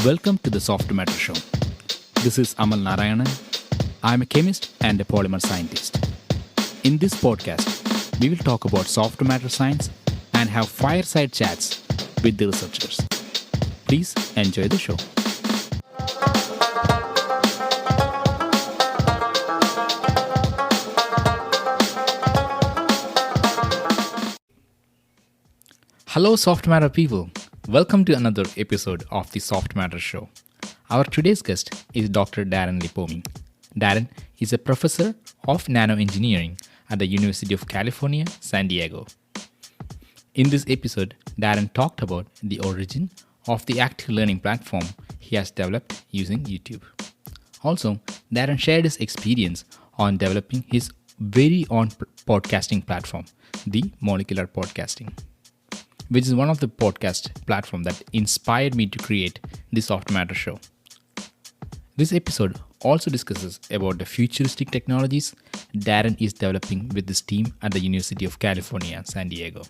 Welcome to the Soft Matter Show. This is Amal Narayanan. I'm a chemist and a polymer scientist. In this podcast, we will talk about soft matter science and have fireside chats with the researchers. Please enjoy the show. Hello, soft matter people. Welcome to another episode of the Soft Matter Show. Our today's guest is Dr. Darren Lipomi. Darren is a professor of nanoengineering at the University of California, San Diego. In this episode, Darren talked about the origin of the active learning platform he has developed using YouTube. Also, Darren shared his experience on developing his very own podcasting platform, the Molecular Podcasting, which is one of the podcast platforms that inspired me to create the Soft Matter Show. This episode also discusses about the futuristic technologies Darren is developing with his team at the University of California, San Diego.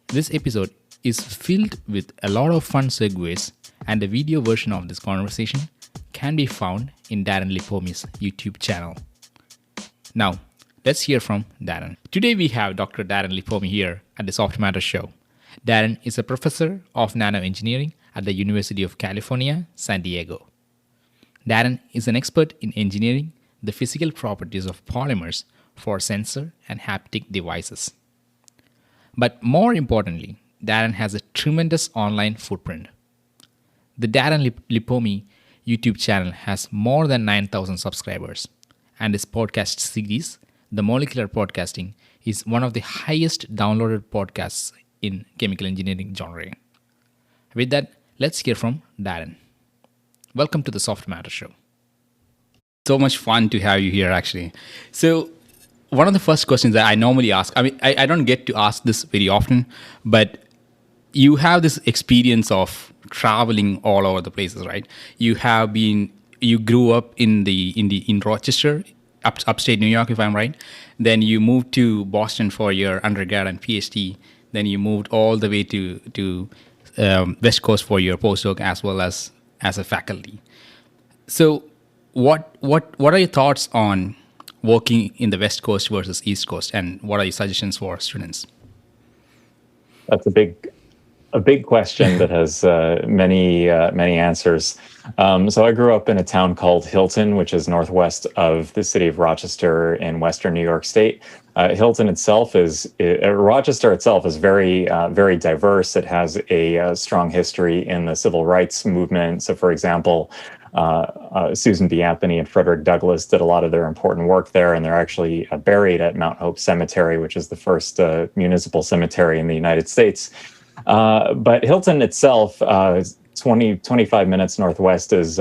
This episode is filled with a lot of fun segues, and the video version of this conversation can be found in Darren Lipomi's YouTube channel. Now, let's hear from Darren. Today we have Dr. Darren Lipomi here at the Soft Matter Show. Darren is a professor of nanoengineering at the University of California, San Diego. Darren is an expert in engineering the physical properties of polymers for sensor and haptic devices. But more importantly, Darren has a tremendous online footprint. The Darren Lipomi YouTube channel has more than 9,000 subscribers, and his podcast series, The Molecular Podcasting, is one of the highest downloaded podcasts in chemical engineering genre. With that, let's hear from Darren. Welcome to the Soft Matter Show. So much fun to have you here, actually. So, one of the first questions that I normally ask, I don't get to ask this very often, but you have this experience of traveling all over the places, right? You grew up in Rochester, upstate New York, if I'm right. Then you moved to Boston for your undergrad and PhD. Then you moved all the way to West Coast for your postdoc as well as a faculty. So, what are your thoughts on working in the West Coast versus East Coast, and what are your suggestions for students? That's a big question that has many answers. So I grew up in a town called Hilton, which is northwest of the city of Rochester in western New York State. Rochester itself is very diverse. It has a strong history in the civil rights movement. So, for example, Susan B. Anthony and Frederick Douglass did a lot of their important work there, and they're actually buried at Mount Hope Cemetery, which is the first municipal cemetery in the United States. But Hilton itself, 25 minutes northwest, is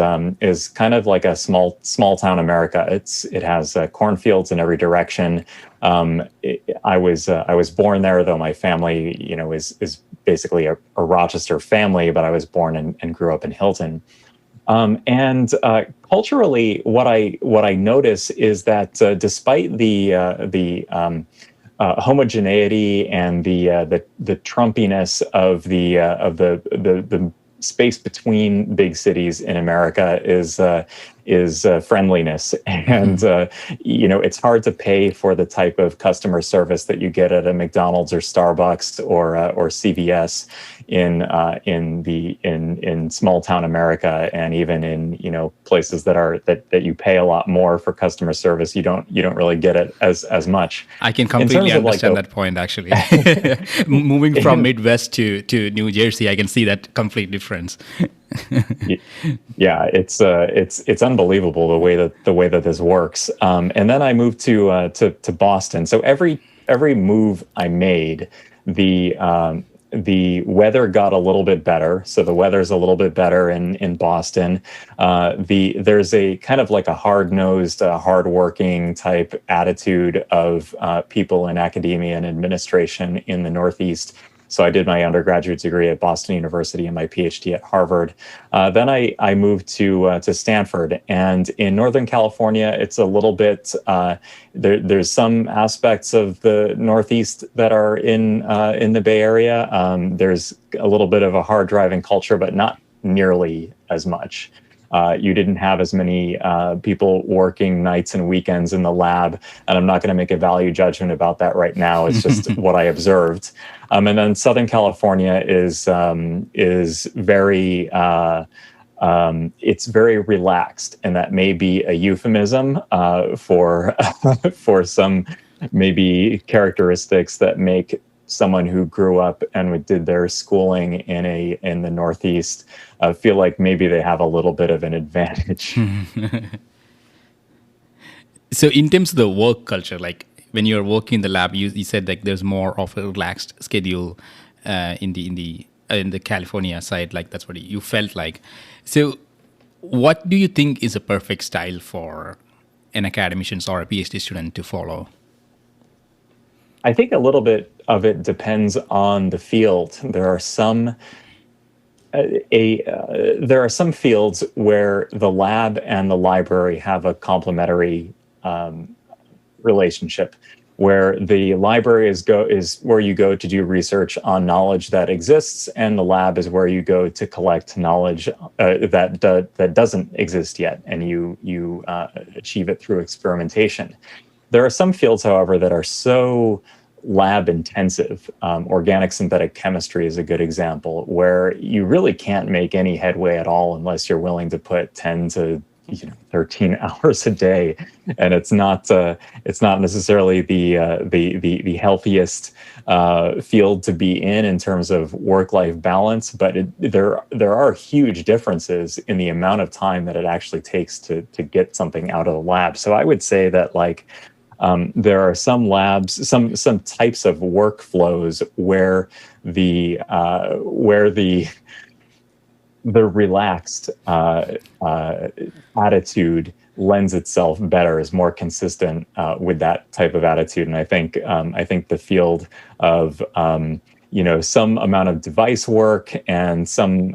kind of like a small town America. It has cornfields in every direction. I was born there, though my family, is basically a Rochester family, but I was born and grew up in Hilton. And culturally, what I notice is that despite the homogeneity and the Trumpiness of the space between big cities in America is friendliness, and it's hard to pay for the type of customer service that you get at a McDonald's or Starbucks or CVS in small town America, and even in places that you pay a lot more for customer service. You don't really get it as much. I can completely understand that point, actually. Moving from Midwest to New Jersey, I can see that complete difference. Yeah, it's unbelievable the way that this works. And then I moved to Boston. So every move I made, the weather got a little bit better. So the weather's a little bit better in Boston. There's a kind of like a hard-nosed, hard-working type attitude of people in academia and administration in the Northeast. So I did my undergraduate degree at Boston University and my PhD at Harvard. Then I moved to Stanford, and in Northern California, it's a little bit. There's some aspects of the Northeast that are in the Bay Area. There's a little bit of a hard driving culture, but not nearly as much. You didn't have as many people working nights and weekends in the lab, and I'm not going to make a value judgment about that right now. It's just what I observed. And then Southern California is very it's very relaxed, and that may be a euphemism for for some maybe characteristics that make someone who grew up and did their schooling in the Northeast feel like maybe they have a little bit of an advantage. So in terms of the work culture, like when you're working in the lab, you said like there's more of a relaxed schedule in the California side, like that's what you felt like. So what do you think is a perfect style for an academician or a PhD student to follow? I think a little bit of it depends on the field. There are some fields where the lab and the library have a complementary relationship, where the library is where you go to do research on knowledge that exists, and the lab is where you go to collect knowledge that doesn't exist yet, and you achieve it through experimentation. There are some fields, however, that are so lab intensive. Organic synthetic chemistry is a good example, where you really can't make any headway at all unless you're willing to put 10 to 13 hours a day, and it's not necessarily the healthiest field to be in terms of work-life balance, but there are huge differences in the amount of time that it actually takes to get something out of the lab. So I would say that there are some labs, some types of workflows where the relaxed attitude lends itself better, is more consistent with that type of attitude. And I think the field of some amount of device work and some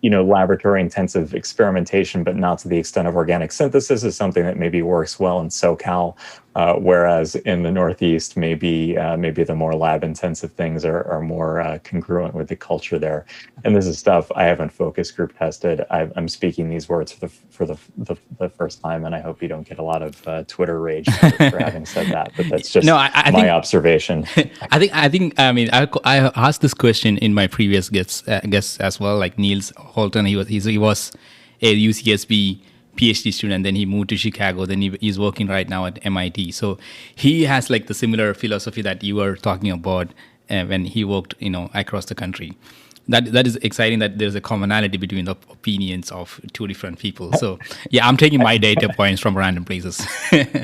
laboratory intensive experimentation, but not to the extent of organic synthesis, is something that maybe works well in SoCal, whereas in the Northeast, maybe the more lab intensive things are more congruent with the culture there. And this is stuff I haven't focus group tested. I'm speaking these words for the first time, and I hope you don't get a lot of Twitter rage for having said that. But that's just I my observation. I mean, I asked this question in my previous guests as well, like Niels Holton. He was a UCSB PhD student, then he moved to Chicago, then he's working right now at MIT. So he has like the similar philosophy that you were talking about when he worked, across the country. That is exciting that there's a commonality between the opinions of two different people. So yeah, I'm taking my data points from random places.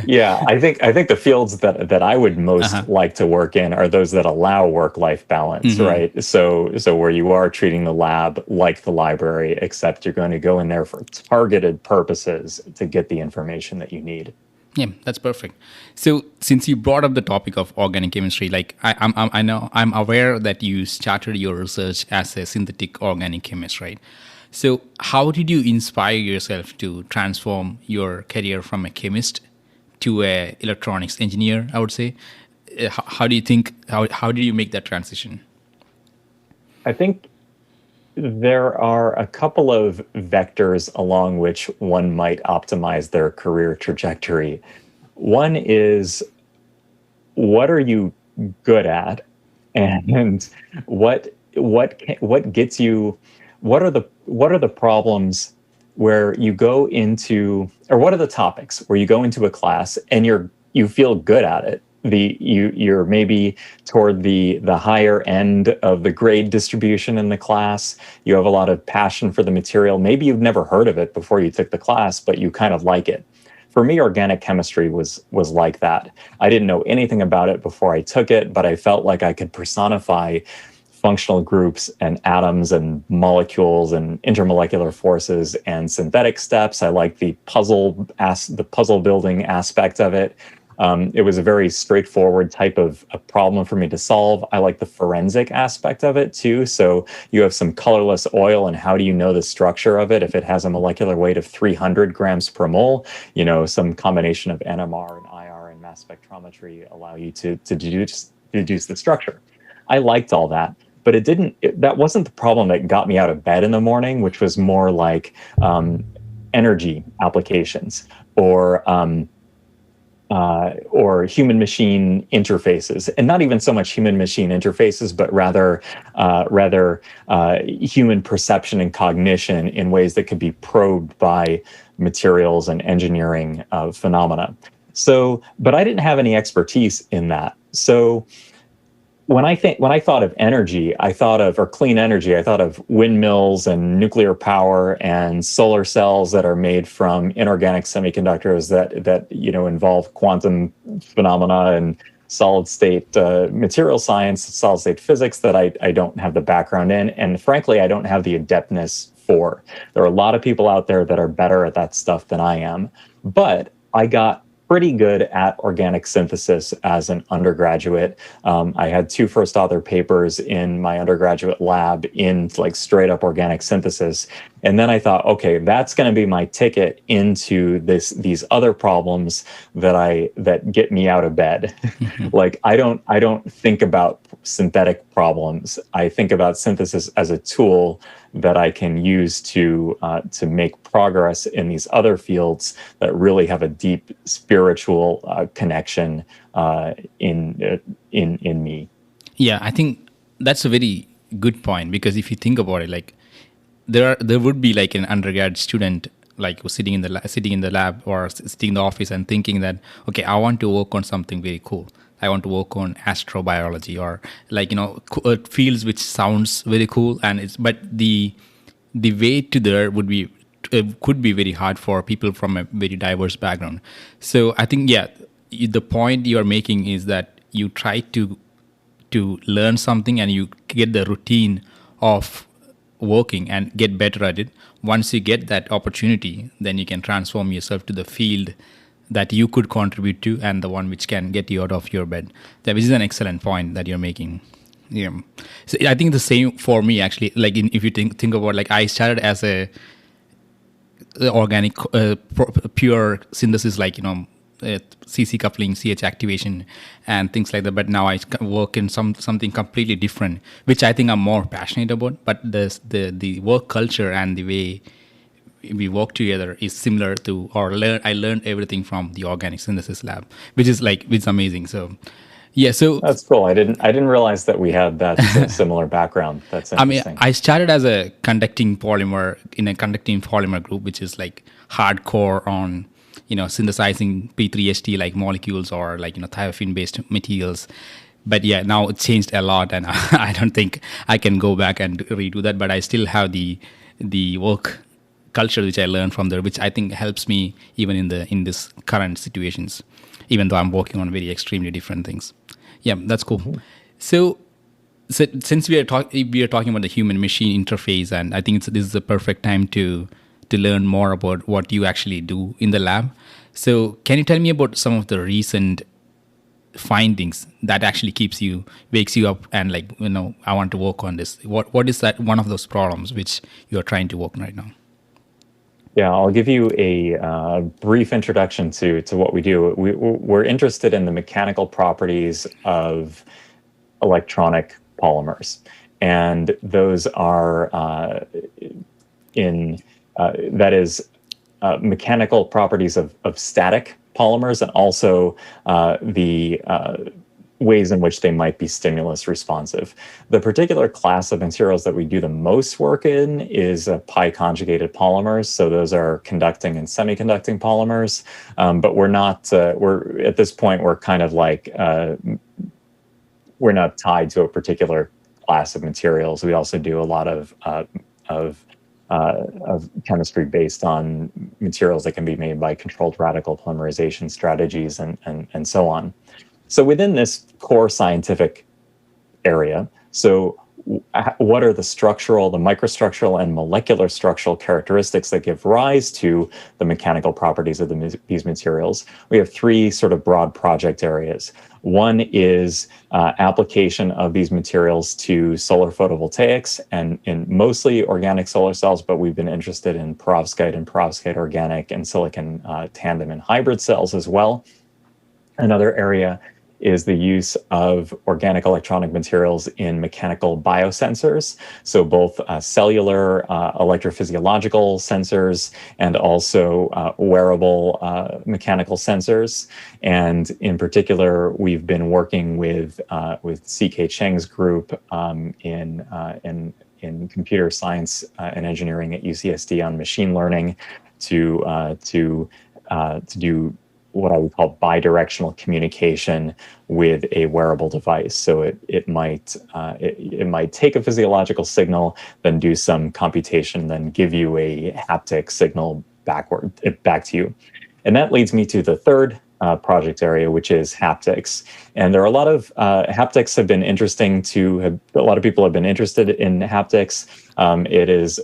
Yeah, I think the fields that I would most like to work in are those that allow work-life balance, right? So where you are treating the lab like the library, except you're going to go in there for targeted purposes to get the information that you need. Yeah, that's perfect. So since you brought up the topic of organic chemistry, like I'm aware that you started your research as a synthetic organic chemist, right? So how did you inspire yourself to transform your career from a chemist to a electronics engineer, I would say? How do you think, how did you make that transition? I think there are a couple of vectors along which one might optimize their career trajectory. One is, what are you good at, and what gets you? What are the problems where you go into, or what are the topics where you go into a class and you feel good at it? You're maybe toward the higher end of the grade distribution in the class. You have a lot of passion for the material. Maybe you've never heard of it before you took the class, but you kind of like it. For me, organic chemistry was like that. I didn't know anything about it before I took it, but I felt like I could personify functional groups and atoms and molecules and intermolecular forces and synthetic steps. I like the puzzle building aspect of it. It was a very straightforward type of a problem for me to solve. I like the forensic aspect of it too. So you have some colorless oil, and how do you know the structure of it if it has a molecular weight of 300 grams per mole? Some combination of NMR and IR and mass spectrometry allow you to deduce the structure. I liked all that. but that wasn't the problem that got me out of bed in the morning, which was more like energy applications or human-machine interfaces, and not even so much human-machine interfaces, but rather human perception and cognition in ways that could be probed by materials and engineering phenomena. So, but I didn't have any expertise in that. So when I thought of energy, or clean energy, I thought of windmills and nuclear power and solar cells that are made from inorganic semiconductors that involve quantum phenomena and solid state material science, solid state physics that I don't have the background in, and frankly, I don't have the adeptness for. There are a lot of people out there that are better at that stuff than I am, but I got pretty good at organic synthesis as an undergraduate. I had 2 first author papers in my undergraduate lab in like straight up organic synthesis. And then I thought, okay, that's going to be my ticket into these other problems that get me out of bed. Like I don't think about synthetic problems. I think about synthesis as a tool that I can use to make progress in these other fields that really have a deep spiritual connection in me. Yeah, I think that's a very good point, because if you think about it, like there would be like an undergrad student like sitting in the lab or sitting in the office and thinking that, okay, I want to work on something very cool. I want to work on astrobiology or fields which sounds very cool, but the way to there could be very hard for people from a very diverse background. So I think the point you are making is that you try to learn something and you get the routine of working and get better at it. Once you get that opportunity, then you can transform yourself to the field that you could contribute to and the one which can get you out of your bed. Which is an excellent point that you're making. Yeah. So I think the same for me actually. Like if you think about, like, I started as a organic pure synthesis, like CC coupling, CH activation, and things like that. But now I work in something completely different, which I think I'm more passionate about. But the work culture and the way we work together is similar to, I learned everything from the organic synthesis lab, which is amazing. So yeah, so that's cool. I didn't realize that we had that similar background. That's interesting. I started as a conducting polymer group, which is like hardcore on synthesizing P3ST like molecules or like thiophene based materials. But yeah, now it changed a lot, and I don't think I can go back and redo that. But I still have the work culture which I learned from there, which I think helps me even in this current situations, even though I'm working on very extremely different things. Yeah, that's cool. Mm-hmm. So since we are talking about the human machine interface, and I think this is the perfect time to learn more about what you actually do in the lab. So can you tell me about some of the recent findings that actually wakes you up and I want to work on this? What is that one of those problems which you're trying to work on right now? Yeah, I'll give you a brief introduction to what we do. We're interested in the mechanical properties of electronic polymers, and those are mechanical properties of static polymers, and also the ways in which they might be stimulus responsive. The particular class of materials that we do the most work in is pi conjugated polymers. So those are conducting and semiconducting polymers. But we're not, we're at this point, we're kind of like, we're not tied to a particular class of materials. We also do a lot of chemistry based on materials that can be made by controlled radical polymerization strategies and so on. So within this core scientific area, so what are the microstructural and molecular structural characteristics that give rise to the mechanical properties of these materials? We have 3 sort of broad project areas. One is application of these materials to solar photovoltaics and in mostly organic solar cells, but we've been interested in perovskite and perovskite organic and silicon tandem and hybrid cells as well. Another area is the use of organic electronic materials in mechanical biosensors. So both cellular electrophysiological sensors and also wearable mechanical sensors. And in particular, we've been working with C.K. Cheng's group in computer science and engineering at UCSD on machine learning to do what I would call bidirectional communication with a wearable device. So it might take a physiological signal, then do some computation, then give you a haptic signal back to you. And that leads me to the third project area, which is haptics. And there are a lot of haptics have been interesting a lot of people have been interested in haptics. It is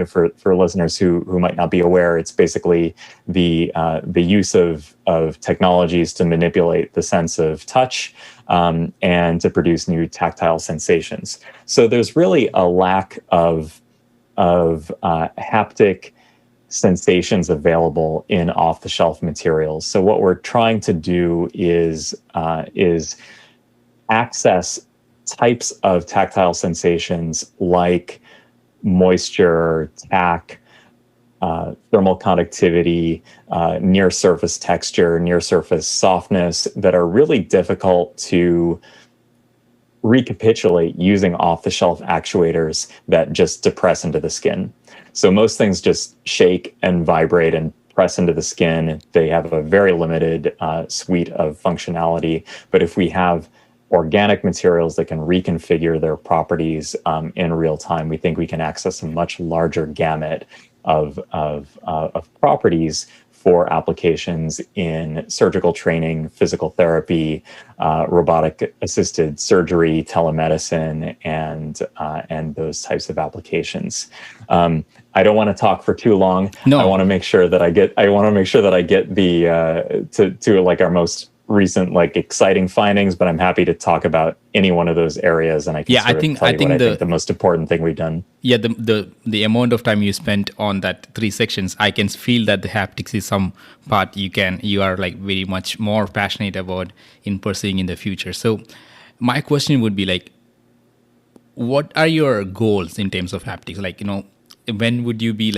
for listeners who might not be aware, it's basically the use of technologies to manipulate the sense of touch and to produce new tactile sensations. So there's really a lack of haptic sensations available in off-the-shelf materials. So what we're trying to do is access types of tactile sensations like moisture, tack, thermal conductivity, near surface texture, near surface softness that are really difficult to recapitulate using off-the-shelf actuators that just depress into the skin. So most things just shake and vibrate and press into the skin. They have a very limited suite of functionality. But if we have organic materials that can reconfigure their properties in real time, we think we can access a much larger gamut of properties for applications in surgical training, physical therapy, robotic-assisted surgery, telemedicine, and those types of applications. I don't want to talk for too long. No. I want to make sure that I get the to like our most recent exciting findings, but I'm happy to talk about any one of those areas, and I can I think the most important thing we've done. Yeah, the amount of time you spent on that 3 sections, I can feel that the haptics is some part you are very much more passionate about in pursuing in the future. So my question would be what are your goals in terms of haptics? When would you be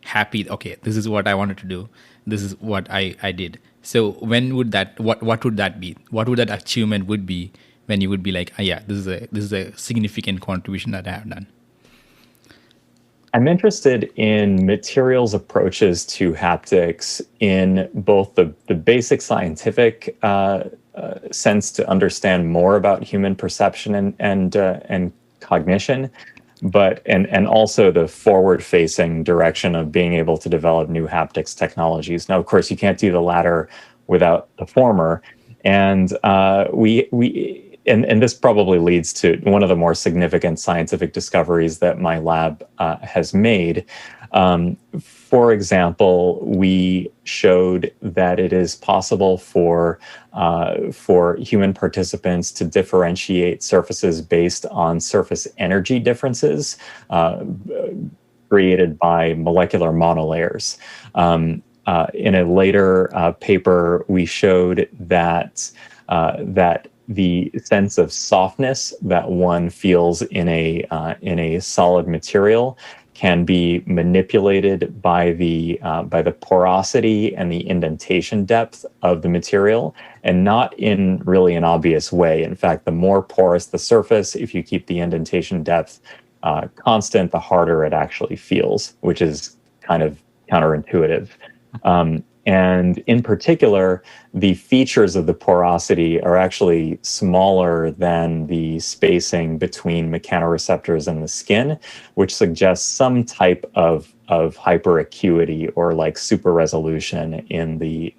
happy? Okay, this is what I wanted to do. This is what I did. So when would what would that be? What would that achievement would be when you would be this is a significant contribution that I have done? I'm interested in materials approaches to haptics in both the basic scientific sense to understand more about human perception and cognition, but also the forward-facing direction of being able to develop new haptics technologies. Now, of course, you can't do the latter without the former, and this probably leads to one of the more significant scientific discoveries that my lab has made. For example, we showed that it is possible for human participants to differentiate surfaces based on surface energy differences created by molecular monolayers. In a later paper, we showed that the sense of softness that one feels in a solid material can be manipulated by the porosity and the indentation depth of the material, and not in really an obvious way. In fact, the more porous the surface, if you keep the indentation depth constant, the harder it actually feels, which is kind of counterintuitive. And in particular, the features of the porosity are actually smaller than the spacing between mechanoreceptors and the skin, which suggests some type of hyperacuity or super resolution in the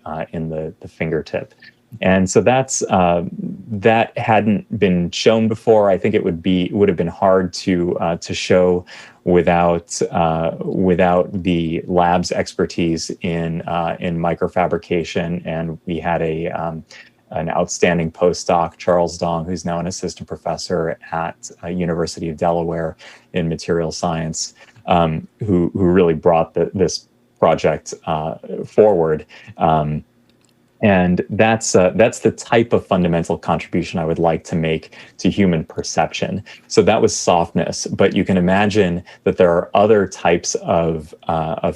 fingertip. And so that hadn't been shown before. I think it would have been hard to show without the lab's expertise in microfabrication. And we had an outstanding postdoc, Charles Dong, who's now an assistant professor at University of Delaware in material science, who really brought this project forward. And that's the type of fundamental contribution I would like to make to human perception. So that was softness, but you can imagine that there are other types of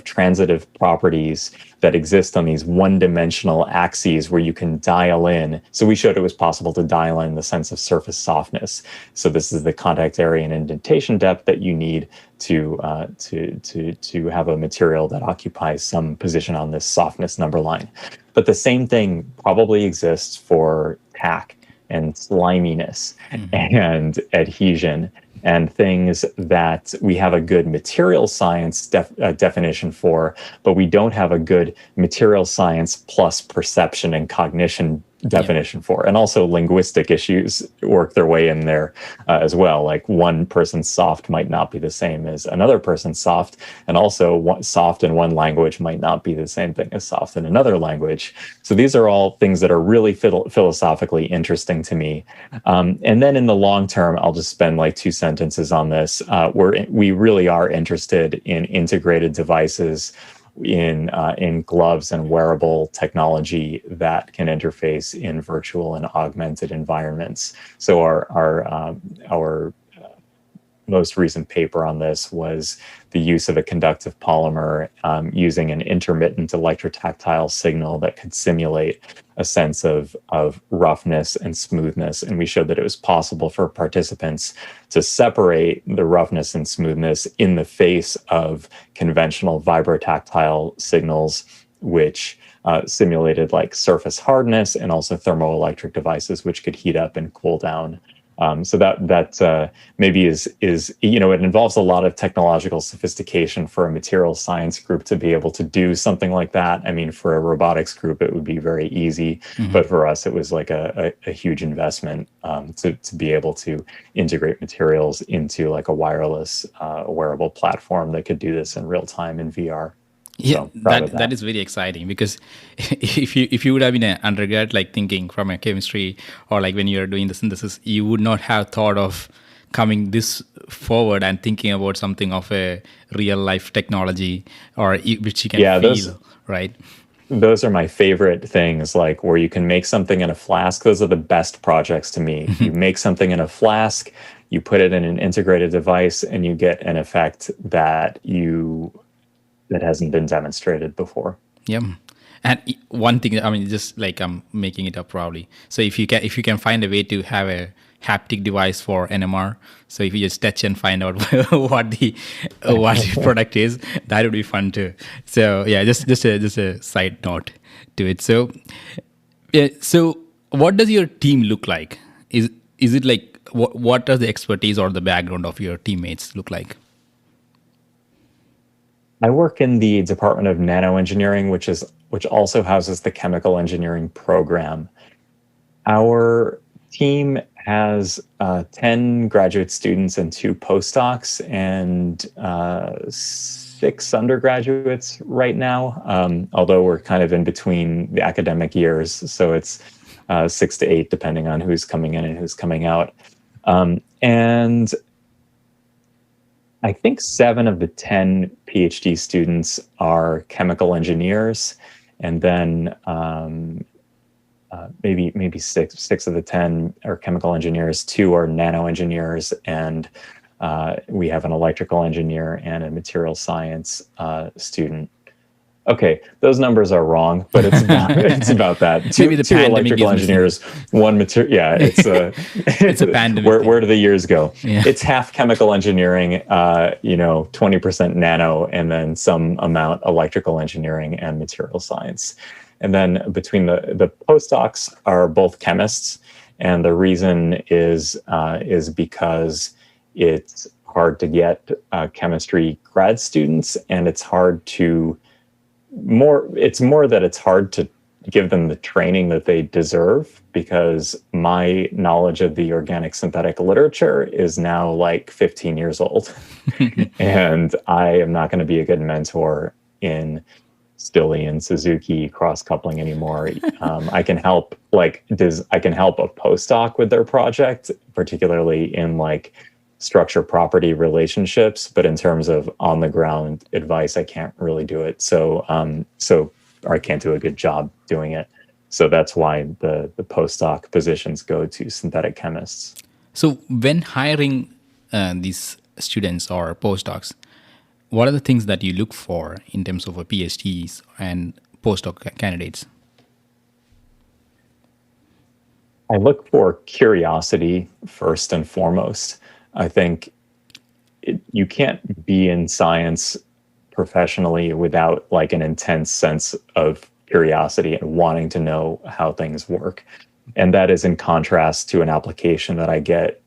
transitive properties that exist on these one-dimensional axes where you can dial in. So we showed it was possible to dial in the sense of surface softness. So this is the contact area and indentation depth that you need to have a material that occupies some position on this softness number line. But the same thing probably exists for tack and sliminess and adhesion and things that we have a good material science definition for, but we don't have a good material science plus perception and cognition definition for. And also linguistic issues work their way in there as well. Like one person's soft might not be the same as another person's soft, and also soft in one language might not be the same thing as soft in another language. So these are all things that are really philosophically interesting to me. And then in the long term, I'll just spend like 2 sentences on this. We really are interested in integrated devices in gloves and wearable technology that can interface in virtual and augmented environments. So our most recent paper on this was the use of a conductive polymer using an intermittent electrotactile signal that could simulate a sense of roughness and smoothness. And we showed that it was possible for participants to separate the roughness and smoothness in the face of conventional vibrotactile signals, which simulated like surface hardness and also thermoelectric devices, which could heat up and cool down. So that maybe is it involves a lot of technological sophistication for a material science group to be able to do something like that. I mean, for a robotics group, it would be very easy, but for us, it was like a huge investment to be able to integrate materials into like a wireless wearable platform that could do this in real time in VR. Yeah, so that is very exciting, because if you would have been an undergrad, like thinking from a chemistry, or like when you're doing the synthesis, you would not have thought of coming this forward and thinking about something of a real life technology, or which you can feel, right? Those are my favorite things, like where you can make something in a flask. Those are the best projects to me. You make something in a flask, you put it in an integrated device, and you get an effect that hasn't been demonstrated before. Yeah. And one thing, I mean, just like I'm making it up probably. So if you can find a way to have a haptic device for NMR, so if you just touch and find out what the product is, that would be fun too. So yeah, just a side note to it. So so what does your team look like? Is it like what does the expertise or the background of your teammates look like? I work in the Department of Nanoengineering, which also houses the chemical engineering program. Our team has 10 graduate students and 2 postdocs and 6 undergraduates right now, although we're kind of in between the academic years. So it's 6 to 8, depending on who's coming in and who's coming out. And I think 7 of the 10 PhD students are chemical engineers, and then maybe six of the 10 are chemical engineers. 2 are nanoengineers, and we have an electrical engineer and a material science student. Okay, those numbers are wrong, but it's about that. Two electrical engineers, 1 material. Yeah, it's a pandemic. Where do the years go? Yeah. It's half chemical engineering, 20% nano, and then some amount electrical engineering and material science. And then between the postdocs are both chemists, and the reason is because it's hard to get chemistry grad students, and it's hard to it's hard to give them the training that they deserve, because my knowledge of the organic synthetic literature is now like 15 years old. And I am not going to be a good mentor in Stille and Suzuki cross-coupling anymore. I can help a postdoc with their project, particularly in like structure property relationships, but in terms of on the ground advice, I can't really do it. So I can't do a good job doing it. So that's why the postdoc positions go to synthetic chemists. So when hiring these students or postdocs, what are the things that you look for in terms of a PhDs and postdoc candidates? I look for curiosity first and foremost. I think you can't be in science professionally without like an intense sense of curiosity and wanting to know how things work. And that is in contrast to an application that I get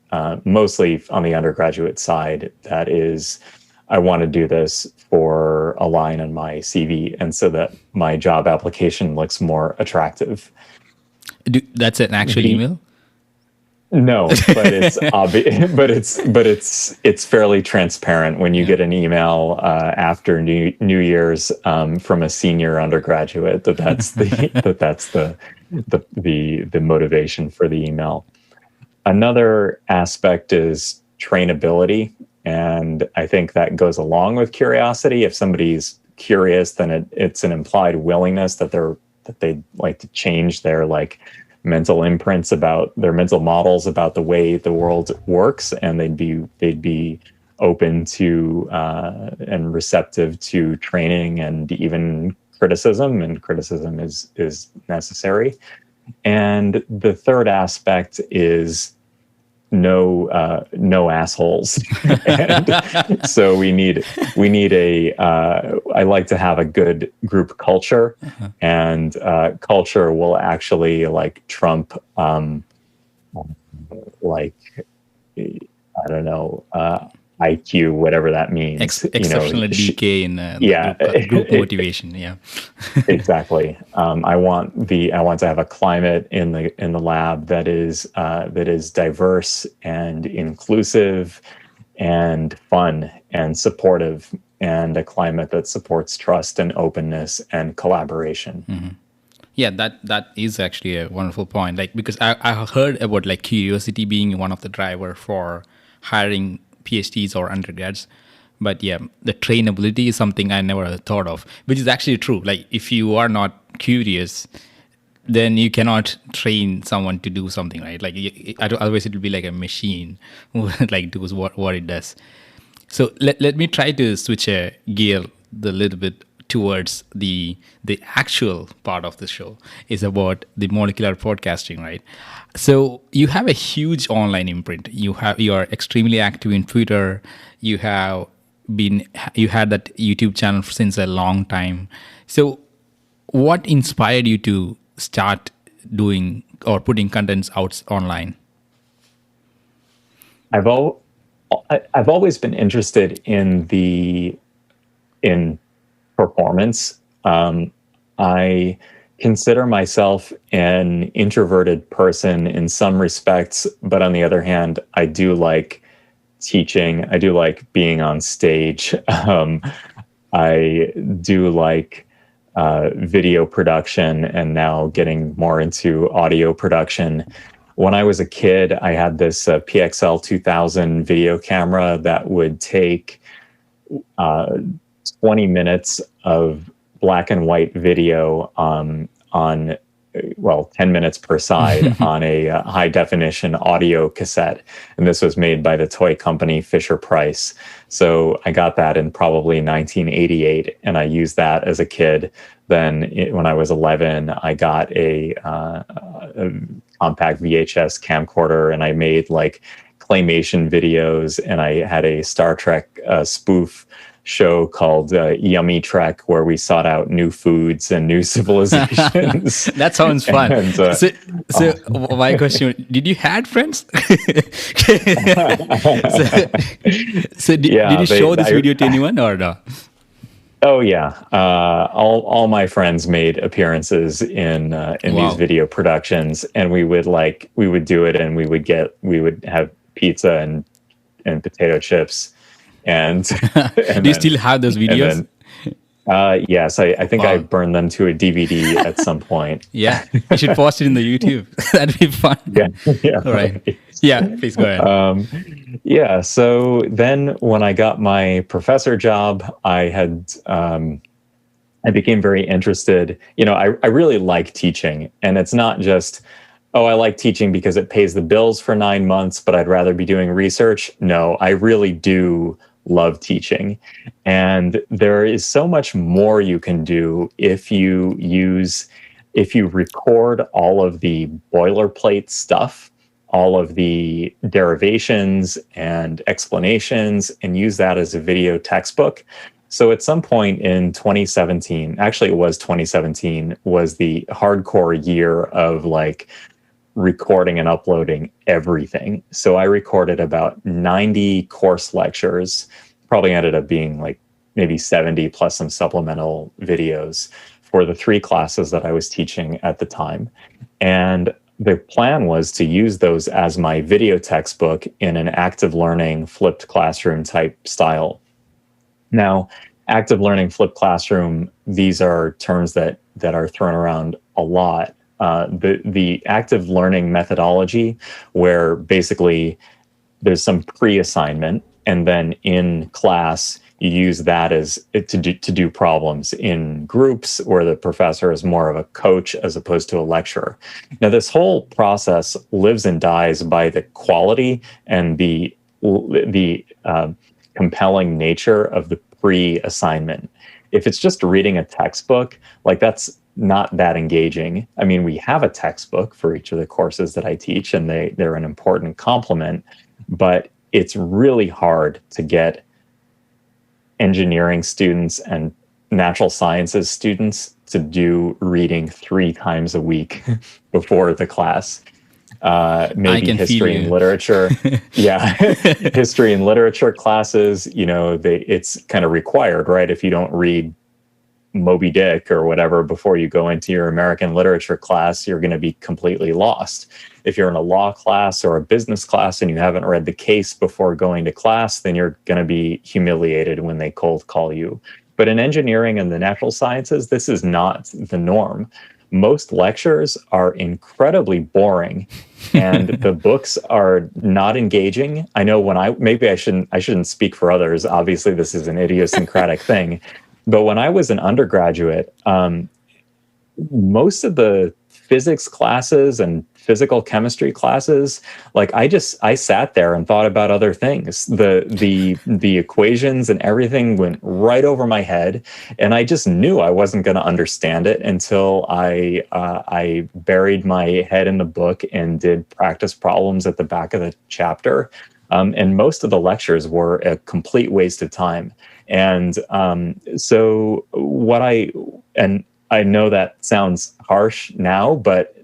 mostly on the undergraduate side. That is, I want to do this for a line in my CV, and so that my job application looks more attractive. That's an actual email? No, but it's obvious. But it's fairly transparent when you get an email after New Year's from a senior undergraduate that's the motivation for the email. Another aspect is trainability, and I think that goes along with curiosity. If somebody's curious, then it's an implied willingness that they'd like to change their mental imprints about their mental models about the way the world works, and they'd be open to and receptive to training and even criticism, and criticism is necessary. And the third aspect is no assholes. And so we need I like to have a good group culture, and culture will actually trump I don't know, IQ, whatever that means. Exceptional decay in group motivation. Yeah, exactly. I want to have a climate in the lab that is diverse and inclusive and fun and supportive, and a climate that supports trust and openness and collaboration. Mm-hmm. Yeah, that is actually a wonderful point. Because I heard about curiosity being one of the driver for hiring PhDs or undergrads. But yeah, the trainability is something I never thought of, which is actually true. If you are not curious, then you cannot train someone to do something, right? Otherwise it will be like a machine who does what it does. So let me try to switch a gear a little bit towards the actual part of the show. Is about the molecular podcasting, right? So you have a huge online imprint. You are extremely active in Twitter. You had that YouTube channel since a long time. So what inspired you to start doing or putting contents out online? I've always been interested in performance. I consider myself an introverted person in some respects, but on the other hand, I do like teaching. I do like being on stage. I do like video production, and now getting more into audio production. When I was a kid, I had this PXL 2000 video camera that would take 20 minutes of black and white video on 10 minutes per side on a high definition audio cassette. And this was made by the toy company Fisher Price. So I got that in probably 1988, and I used that as a kid. Then when I was 11, I got a compact VHS camcorder, and I made claymation videos, and I had a Star Trek spoof show called Yummy Trek, where we sought out new foods and new civilizations. That sounds fun. And, so my question, did you had friends? Did you show this video to anyone or no? Oh yeah, all my friends made appearances in these video productions, and we would do it, and we would have pizza and potato chips, and do you still have those videos? Yes, I think I burned them to a DVD at some point. Yeah, you should post it in the YouTube. That'd be fun. Yeah. All right. Yeah, please go ahead. So then when I got my professor job, I had I became very interested. I really like teaching, and it's not just, oh, I like teaching because it pays the bills for 9 months, but I'd rather be doing research. No, I really do love teaching. And there is so much more you can do if you record all of the boilerplate stuff, all of the derivations and explanations, and use that as a video textbook. So at some point in 2017, actually it was 2017, was the hardcore year of like recording and uploading everything. So I recorded about 90 course lectures, probably ended up being like maybe 70 plus some supplemental videos for the 3 classes that I was teaching at the time. And the plan was to use those as my video textbook in an active learning flipped classroom type style. Now, active learning, flipped classroom, these are terms that are thrown around a lot. The active learning methodology, where basically there's some pre-assignment, and then in class you use that as to do problems in groups where the professor is more of a coach as opposed to a lecturer. Now, this whole process lives and dies by the quality and the compelling nature of the pre-assignment. If it's just reading a textbook, like that's not that engaging. I mean, we have a textbook for each of the courses that I teach, and they're an important complement, but it's really hard to get engineering students and natural sciences students to do reading 3 times a week before the class. Maybe history and literature. Yeah. History and literature classes, it's kind of required, right? If you don't read Moby Dick or whatever before you go into your American literature class, you're going to be completely lost. If you're in a law class or a business class and you haven't read the case before going to class, then you're going to be humiliated when they cold call you. But in engineering and the natural sciences, this is not the norm. Most lectures are incredibly boring, and the books are not engaging. I know I shouldn't speak for others. Obviously, this is an idiosyncratic thing. But when I was an undergraduate, most of the physics classes and physical chemistry classes, like I sat there and thought about other things. The equations and everything went right over my head, and I just knew I wasn't going to understand it until I buried my head in the book and did practice problems at the back of the chapter. And most of the lectures were a complete waste of time. And so I know that sounds harsh now, but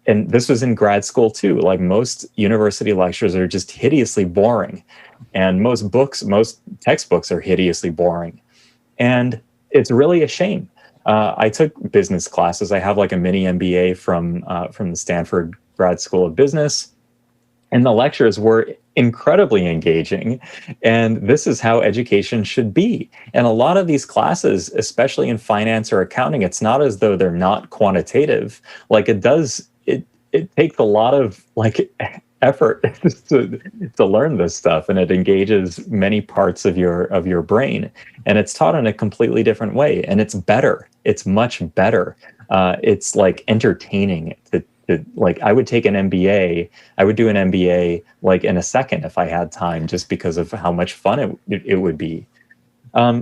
and this was in grad school too. Like most university lectures are just hideously boring, and most textbooks are hideously boring. And it's really a shame. I took business classes. I have like a mini MBA from the Stanford Grad School of Business. And the lectures were incredibly engaging. And this is how education should be. And a lot of these classes, especially in finance or accounting, it's not as though they're not quantitative. Like it takes a lot of like effort to learn this stuff, and it engages many parts of your brain. And it's taught in a completely different way. And it's better. It's much better. It's like entertaining like I would take an MBA. I would do an MBA like in a second if I had time, just because of how much fun it would be.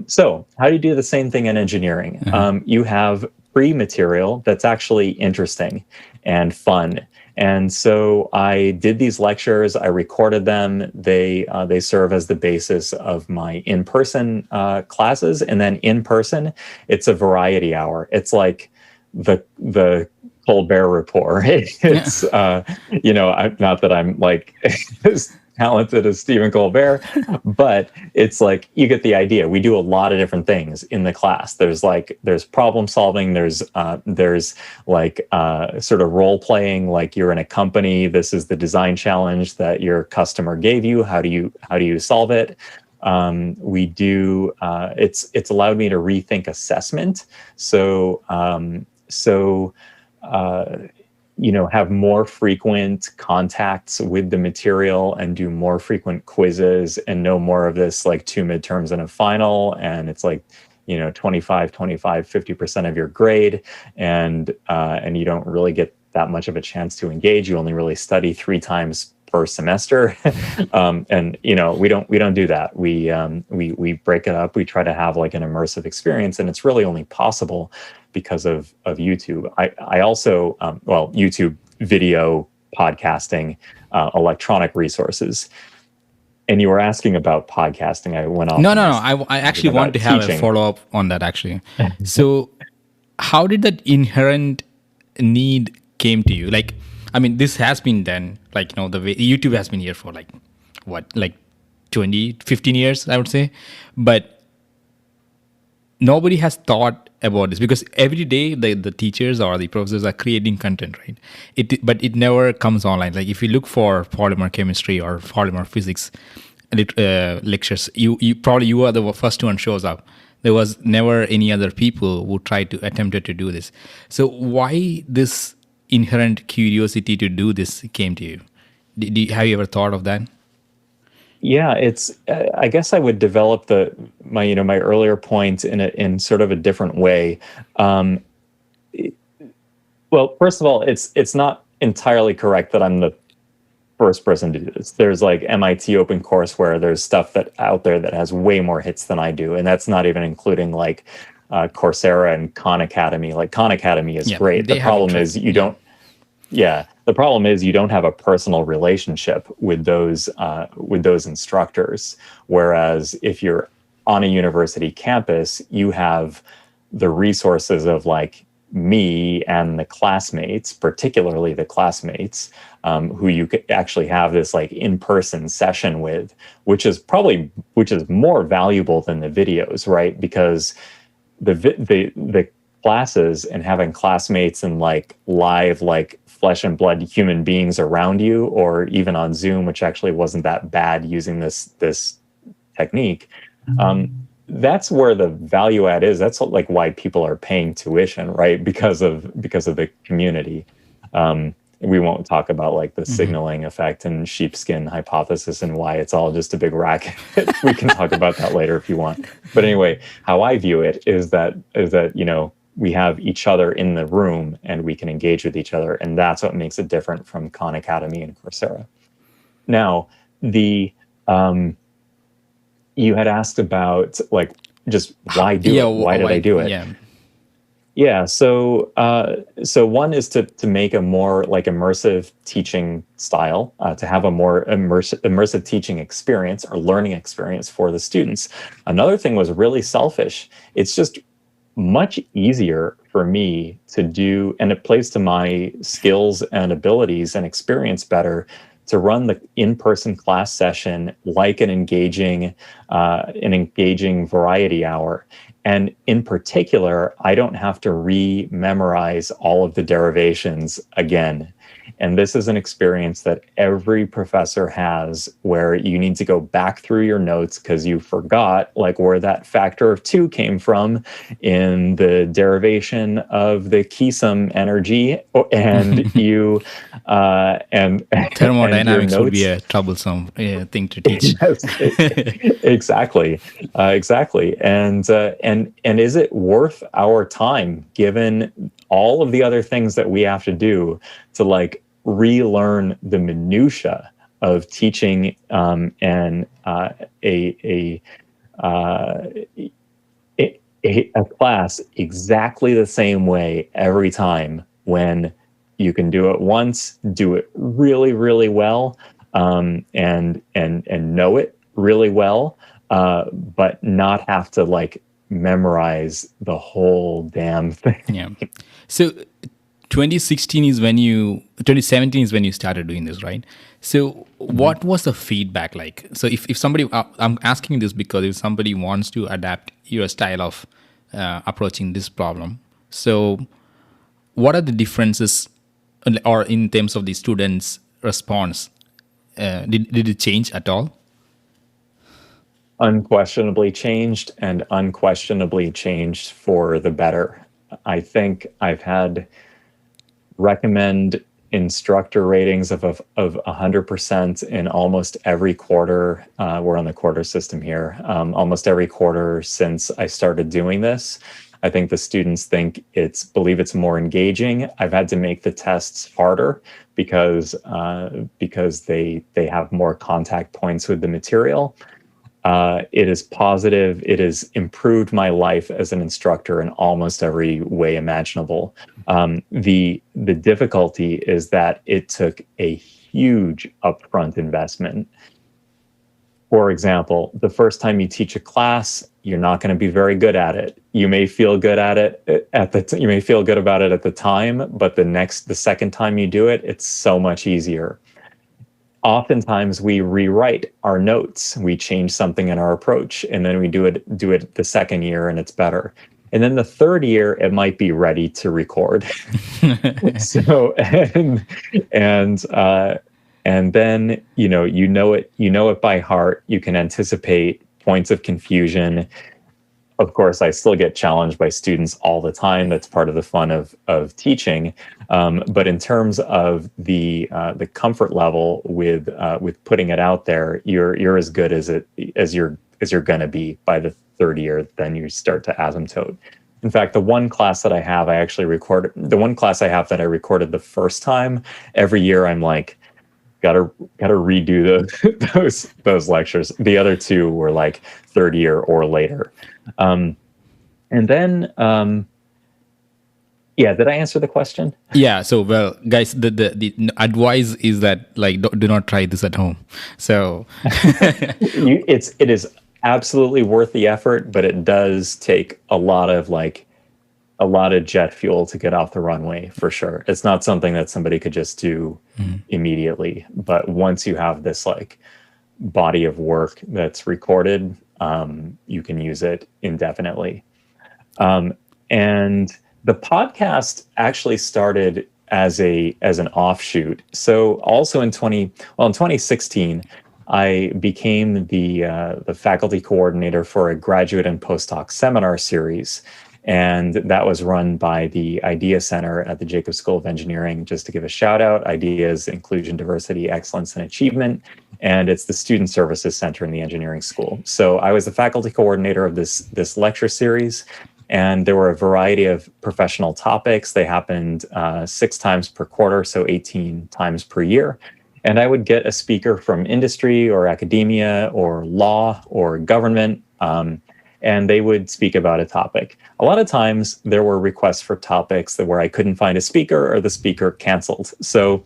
So how do you do the same thing in engineering? You have pre-material that's actually interesting and fun. And so I did these lectures. I recorded them. They serve as the basis of my in-person classes. And then in person, it's a variety hour. It's like the Colbert Report. It's not that I'm like as talented as Stephen Colbert, but it's like you get the idea. We do a lot of different things in the class. There's problem solving. There's like sort of role playing. Like you're in a company. This is the design challenge that your customer gave you. How do you solve it? We do. It's allowed me to rethink assessment. Have more frequent contacts with the material and do more frequent quizzes and know more of this, like 2 midterms and a final. And it's like 25, 50% of your grade, and you don't really get that much of a chance to engage. You only really study 3 times per semester. And we don't do that. We break it up. We try to have like an immersive experience, and it's really only possible because of YouTube. I also YouTube video, podcasting, electronic resources. And you were asking about podcasting. I went off. No. I actually want to have a follow up on that actually. So how did that inherent need came to you? Like, I mean, this has been done, like, the way YouTube has been here for like 15 years, I would say. But nobody has thought about this, because every day the teachers or the professors are creating content, right? But it never comes online. Like if you look for polymer chemistry or polymer physics lectures, you are the first one shows up. There was never any other people who attempted to do this. So why this inherent curiosity to do this came to you? Have you ever thought of that? Yeah, it's. I guess I would develop my earlier point in sort of a different way. Well, first of all, it's not entirely correct that I'm the first person to do this. There's like MIT OpenCourseWare. There's stuff out there that has way more hits than I do, and that's not even including like Coursera and Khan Academy. Like Khan Academy is great. The problem is you don't. Yeah, the problem is you don't have a personal relationship with those instructors. Whereas if you're on a university campus, you have the resources of like me and the classmates, particularly the classmates, who you could actually have this like in-person session with, which is more valuable than the videos, right? Because the classes and having classmates and like live like flesh and blood human beings around you, or even on Zoom, which actually wasn't that bad using this technique. That's where the value add is. That's like why people are paying tuition, right? Because of the community. We won't talk about like the signaling effect and sheepskin hypothesis and why it's all just a big racket. We can talk about that later if you want. But anyway, how I view it is that we have each other in the room and we can engage with each other. And that's what makes it different from Khan Academy and Coursera. Now, you had asked about like, just why do it? Why did I do it? Yeah. So one is to make a more like immersive teaching style, to have a more immersive teaching experience or learning experience for the students. Another thing was really selfish. It's just much easier for me to do, and it plays to my skills and abilities and experience better, to run the in-person class session like an engaging variety hour. And in particular, I don't have to re-memorize all of the derivations again. And this is an experience that every professor has, where you need to go back through your notes because you forgot like where that factor of 2 came from in the derivation of the Keesum energy, and you and thermodynamics would be a troublesome thing to teach. Yes, exactly. And is it worth our time, given all of the other things that we have to do to like relearn the minutia of teaching a class exactly the same way every time, when you can do it once, do it really, really well, and know it really well, but not have to like memorize the whole damn thing. Yeah. So 2017 is when you started doing this, right? So what was the feedback like? So if somebody, I'm asking this because if somebody wants to adapt your style of approaching this problem, so what are the differences, or in terms of the students' response? Did it change at all? Unquestionably changed, and unquestionably changed for the better. I think I've had recommend instructor ratings of 100% in almost every quarter. We're on the quarter system here. Almost every quarter since I started doing this. I think the students believe it's more engaging. I've had to make the tests harder because they have more contact points with the material. It is positive. It has improved my life as an instructor in almost every way imaginable. The difficulty is that it took a huge upfront investment. For example, the first time you teach a class, you're not going to be very good at it. You may feel good at it you may feel good about it at the time, but the second time you do it, it's so much easier. Oftentimes we rewrite our notes, we change something in our approach, and then we do it the second year and it's better. And then the third year, it might be ready to record. So, and then, you know it by heart. You can anticipate points of confusion. Of course, I still get challenged by students all the time. That's part of the fun of teaching. But in terms of the comfort level with putting it out there, you're as good as you're gonna be by the third year. Then you start to asymptote. In fact, the one class that I have, I actually recorded. The one class I have that I recorded the first time. Every year, I'm like, gotta redo those lectures. The other two were like third year or later. And then, did I answer the question? Yeah. So, well, guys, the advice is that, like, do not try this at home. So it is absolutely worth the effort, but it does take a lot of jet fuel to get off the runway, for sure. It's not something that somebody could just do immediately. But once you have this like body of work that's recorded, you can use it indefinitely. And the podcast actually started as an offshoot. So also in 2016, I became the faculty coordinator for a graduate and postdoc seminar series. And that was run by the IDEA Center at the Jacobs School of Engineering. Just to give a shout out, IDEA is Inclusion, Diversity, Excellence, and Achievement. And it's the Student Services Center in the engineering school. So I was the faculty coordinator of this lecture series. And there were a variety of professional topics. They happened 6 times per quarter, so 18 times per year. And I would get a speaker from industry or academia or law or government, and they would speak about a topic. A lot of times there were requests for topics where I couldn't find a speaker or the speaker canceled. So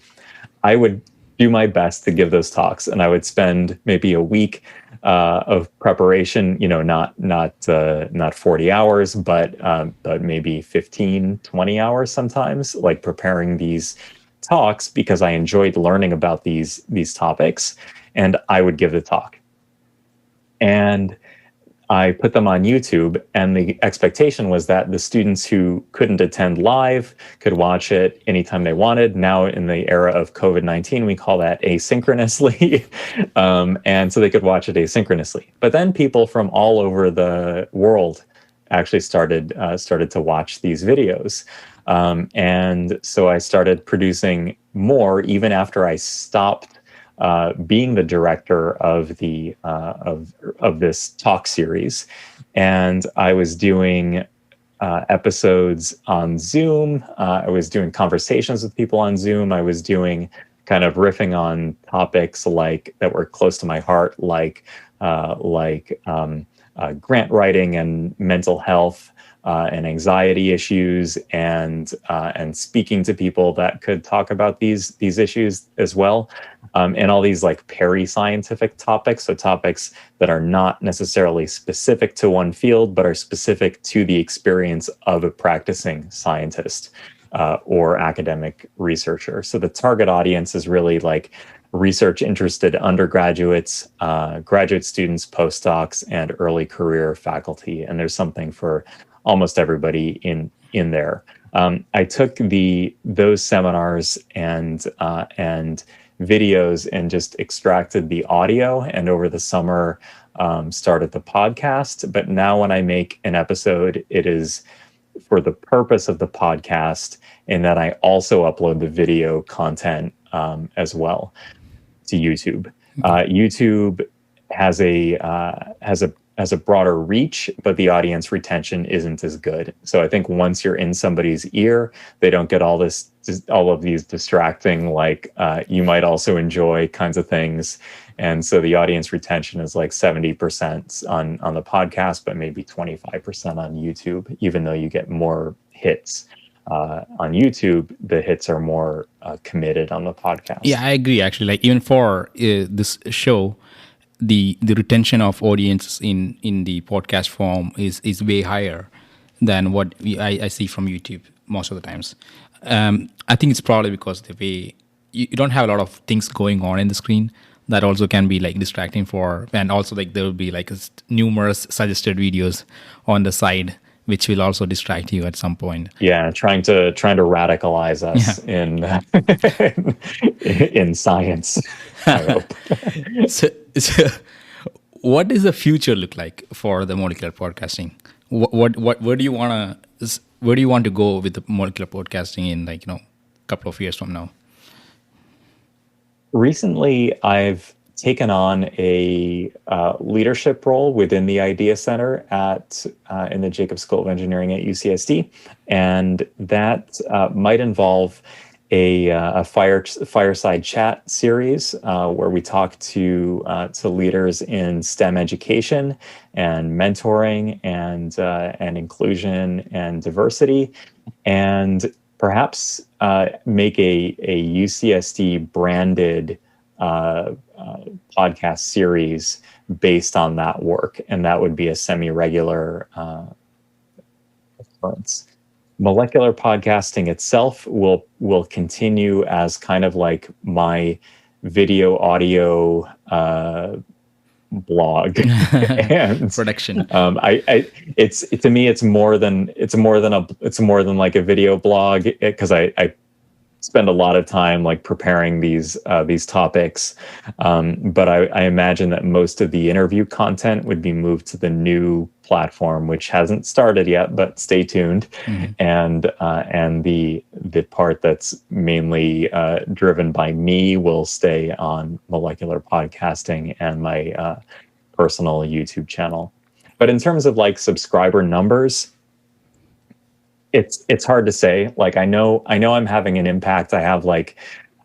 I would do my best to give those talks, and I would spend maybe a week of preparation, not 40 hours, but maybe 15, 20 hours sometimes, like preparing these talks because I enjoyed learning about these topics, and I would give the talk. And I put them on YouTube, and the expectation was that the students who couldn't attend live could watch it anytime they wanted. Now, in the era of COVID-19, we call that asynchronously. And so they could watch it asynchronously. But then people from all over the world actually started to watch these videos. And so I started producing more even after I stopped being the director of of this talk series. And I was doing episodes on Zoom. I was doing conversations with people on Zoom. I was doing kind of riffing on topics that were close to my heart, like grant writing and mental health and anxiety issues, and speaking to people that could talk about these issues as well, and all these like peri-scientific topics, so topics that are not necessarily specific to one field, but are specific to the experience of a practicing scientist or academic researcher. So the target audience is really like research interested undergraduates, graduate students, postdocs, and early career faculty. And there's something for almost everybody in there. I took those seminars and videos and just extracted the audio, and over the summer started the podcast. But now when I make an episode, it is for the purpose of the podcast, in that I also upload the video content as well to YouTube. YouTube has a broader reach, but the audience retention isn't as good. So I think once you're in somebody's ear, they don't get all of these distracting, like you might also enjoy kinds of things. And so the audience retention is like 70% on the podcast, but maybe 25% on YouTube, even though you get more hits. On YouTube, the hits are more committed on the podcast. Yeah, I agree. Actually, like even for this show, the retention of audience in the podcast form is way higher than what I see from YouTube most of the times. I think it's probably because the way you don't have a lot of things going on in the screen. That also can be like distracting and also like there will be like numerous suggested videos on the side, which will also distract you at some point. Yeah, trying to radicalize us in science. I hope. So, what does the future look like for the molecular podcasting? Where do you want to go with the molecular podcasting in like a couple of years from now? Recently, I've taken on a leadership role within the Idea Center in the Jacobs School of Engineering at UCSD, and that might involve a fireside chat series where we talk to leaders in STEM education and mentoring and inclusion and diversity, and perhaps make a UCSD branded podcast series based on that work, and that would be a semi-regular occurrence. Molecular podcasting itself will continue as kind of like my video audio blog and production. It's to me it's more than like a video blog, because I spend a lot of time like preparing these topics, but I imagine that most of the interview content would be moved to the new platform, which hasn't started yet, but stay tuned. Mm-hmm. And the part that's mainly driven by me will stay on molecular podcasting and my personal YouTube channel. But in terms of like subscriber numbers, it's hard to say. Like I know I'm having an impact. I have like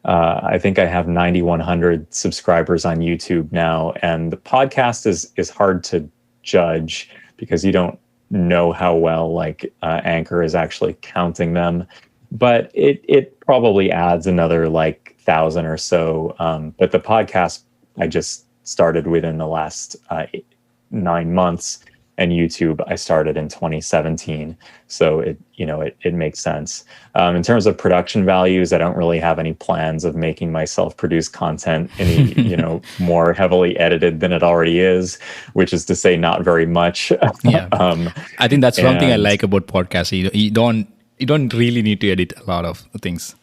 I think I have 9,100 subscribers on YouTube now, and the podcast is hard to judge because you don't know how well like Anchor is actually counting them. But it probably adds another like 1,000 or so. But the podcast I just started within the last 9 months. And YouTube, I started in 2017, so it makes sense. In terms of production values, I don't really have any plans of making myself produce content any more heavily edited than it already is, which is to say, not very much. Yeah, I think that's one thing I like about podcasting. You don't really need to edit a lot of things.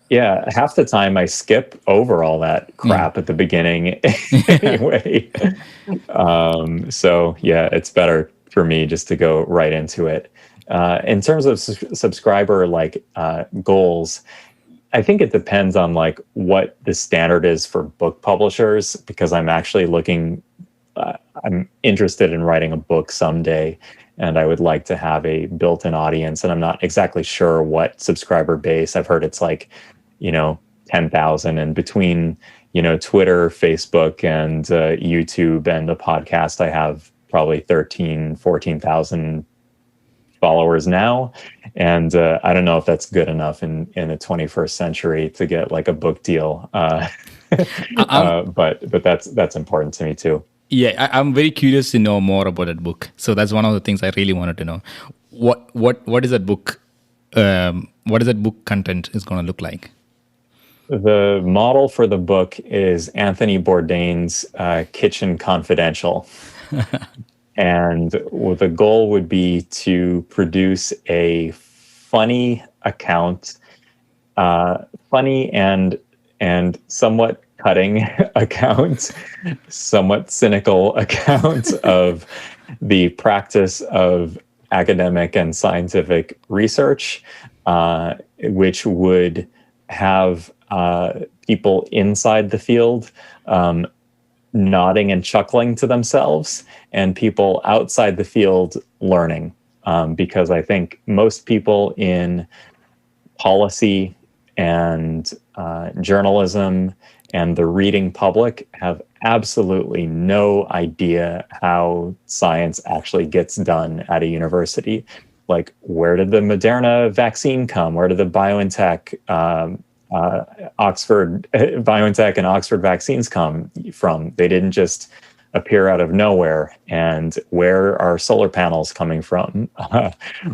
Yeah, half the time I skip over all that crap at the beginning anyway. So yeah, it's better for me just to go right into it. In terms of subscriber goals, I think it depends on like what the standard is for book publishers, because I'm actually I'm interested in writing a book someday, and I would like to have a built-in audience, and I'm not exactly sure what subscriber base. I've heard it's like 10,000, and between Twitter, Facebook, and YouTube and the podcast, I have probably 14,000 followers now, and I don't know if that's good enough in the 21st century to get like a book deal. But that's important to me too. Yeah, I'm very curious to know more about that book. So that's one of the things I really wanted to know. What is that book? What is that book content is going to look like? The model for the book is Anthony Bourdain's Kitchen Confidential. And the goal would be to produce a funny account, funny and somewhat cutting account, somewhat cynical account of the practice of academic and scientific research, which would have people inside the field nodding and chuckling to themselves, and people outside the field learning. Because I think most people in policy and journalism and the reading public have absolutely no idea how science actually gets done at a university. Like, where did the Moderna vaccine come? Where did the BioNTech, BioNTech and Oxford vaccines come from? They didn't just appear out of nowhere. And where are solar panels coming from?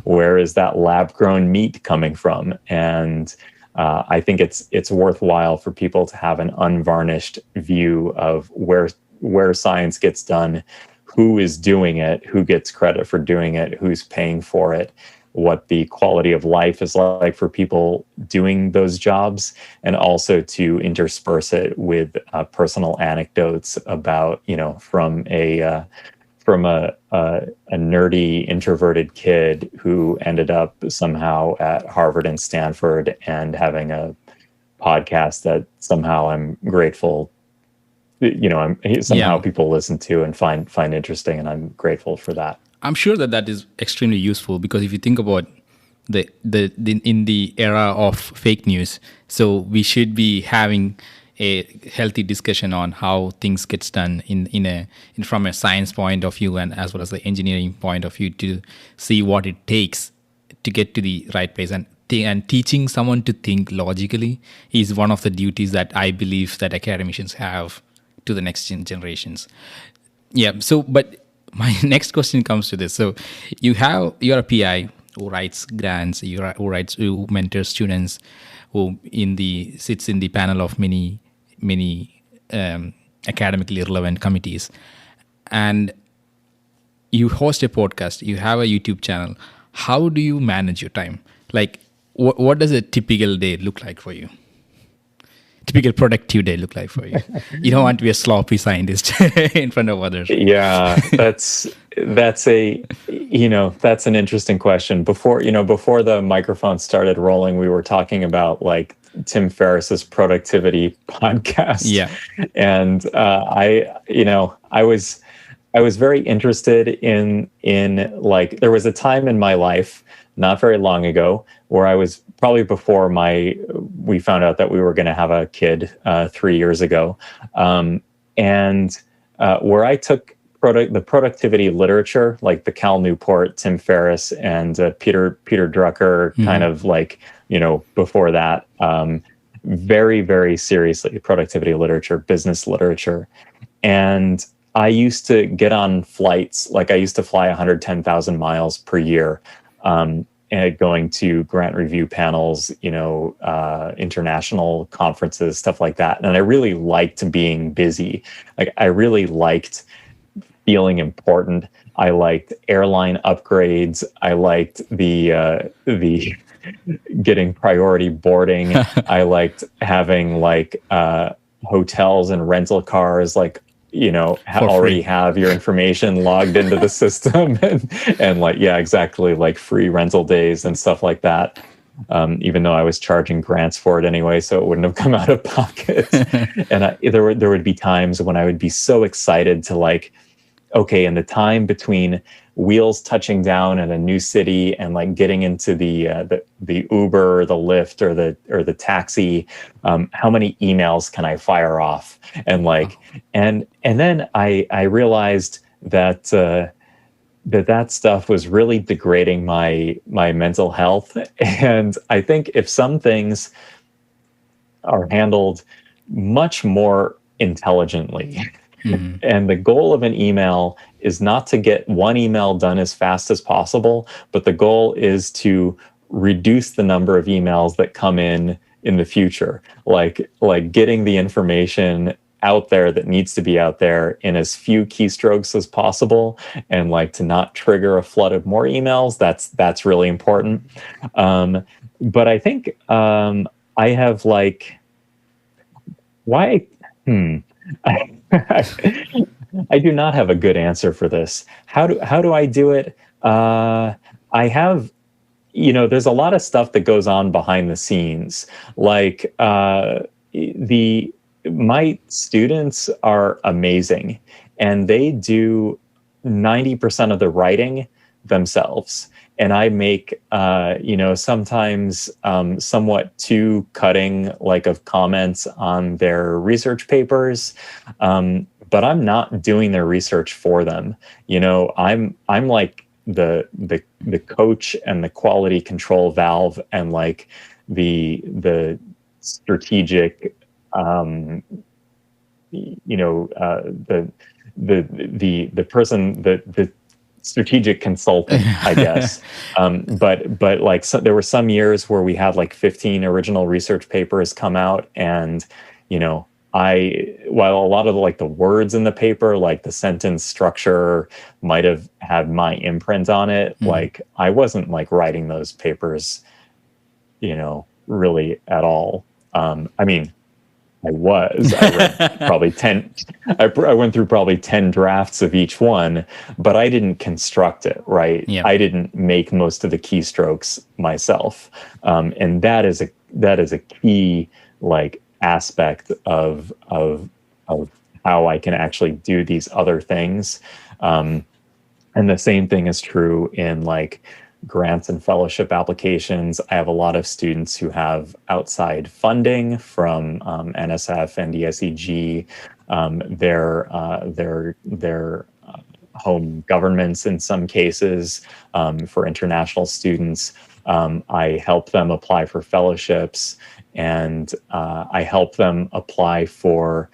Where is that lab-grown meat coming from? And I think it's worthwhile for people to have an unvarnished view of where science gets done, who is doing it, who gets credit for doing it, who's paying for it, what the quality of life is like for people doing those jobs, and also to intersperse it with personal anecdotes about, from a nerdy introverted kid who ended up somehow at Harvard and Stanford and having a podcast that somehow I'm grateful, people listen to and find interesting, and I'm grateful for that. I'm sure that is extremely useful, because if you think about the in the era of fake news, so we should be having a healthy discussion on how things gets done in from a science point of view, and as well as the engineering point of view, to see what it takes to get to the right place. And teaching someone to think logically is one of the duties that I believe that academicians have to the next generations. Yeah. So, but my next question comes to this. So, you're a PI who writes grants, who mentors students, who sits in the panel of many academically relevant committees, and you host a podcast. You have a YouTube channel. How do you manage your time? Like, what does a typical day look like for you? Typical productive day look like for you? You don't want to be a sloppy scientist in front of others. Yeah, that's an interesting question. Before the microphone started rolling, we were talking about like Tim Ferriss's productivity podcast. Yeah, and I was very interested in like, there was a time in my life not very long ago where I was probably before we found out that we were going to have a kid 3 years ago, and where I took the productivity literature, like the Cal Newport, Tim Ferriss, and Peter Drucker, kind of like, before that, very, very seriously, productivity literature, business literature. And I used to get on flights, like I used to fly 110,000 miles per year, and going to grant review panels, international conferences, stuff like that. And I really liked being busy. Like, I really liked feeling important. I liked airline upgrades. I liked the getting priority boarding. I liked having like hotels and rental cars, like, already have your information logged into the system, and like, yeah, exactly, like free rental days and stuff like that. Even though I was charging grants for it anyway, so it wouldn't have come out of pocket. And there would be times when I would be so excited to like, okay, in the time between wheels touching down in a new city and like getting into the Uber or the Lyft or the taxi, how many emails can I fire off? And like, and then I realized that that stuff was really degrading my mental health. And I think if some things are handled much more intelligently, and the goal of an email is not to get one email done as fast as possible, but the goal is to reduce the number of emails that come in the future, like getting the information out there that needs to be out there in as few keystrokes as possible, and like to not trigger a flood of more emails. That's really important. But I think I have like, why? I do not have a good answer for this. How do I do it? I have, there's a lot of stuff that goes on behind the scenes. Like my students are amazing, and they do 90% of the writing themselves. And I make, sometimes somewhat too cutting, like, of comments on their research papers. But I'm not doing their research for them. I'm like the coach and the quality control valve, and like the strategic, the person, the strategic consultant, I guess. But like, there were some years where we had like 15 original research papers come out, and while a lot of the words in the paper, like the sentence structure, might have had my imprint on it, like I wasn't like writing those papers, really at all. I mean, I read probably 10, I went through probably 10 drafts of each one, but I didn't construct it, right? Yeah. I didn't make most of the keystrokes myself. And that is a key, like, aspect of how I can actually do these other things. And the same thing is true in like grants and fellowship applications. I have a lot of students who have outside funding from NSF and DSEG, their home governments in some cases, for international students. I help them apply for fellowships, and I help them apply for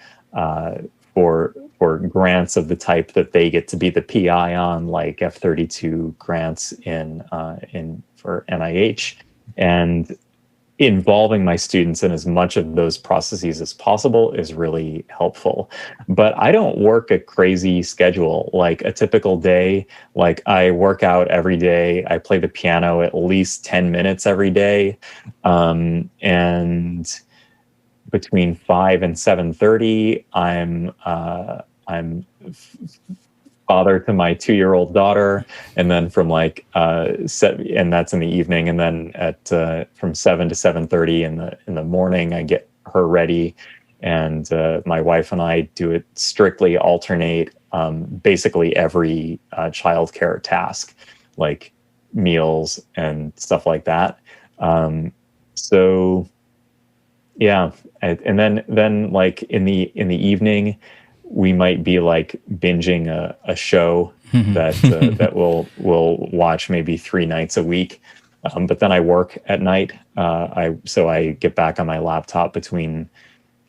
grants of the type that they get to be the PI on, like F-32 grants for NIH, and involving my students in as much of those processes as possible is really helpful. But I don't work a crazy schedule. Like a typical day, like I work out every day. I play the piano at least 10 minutes every day. And between 5 and 7:30, I'm father to my 2-year-old daughter, and then from and that's in the evening, and then from 7 to 7:30 in the morning, I get her ready, and my wife and I do it strictly alternate, basically every childcare task, like meals and stuff like that. So yeah, and then like in the evening, we might be like binging a show that we'll watch maybe 3 nights a week. But then I work at night. So I get back on my laptop between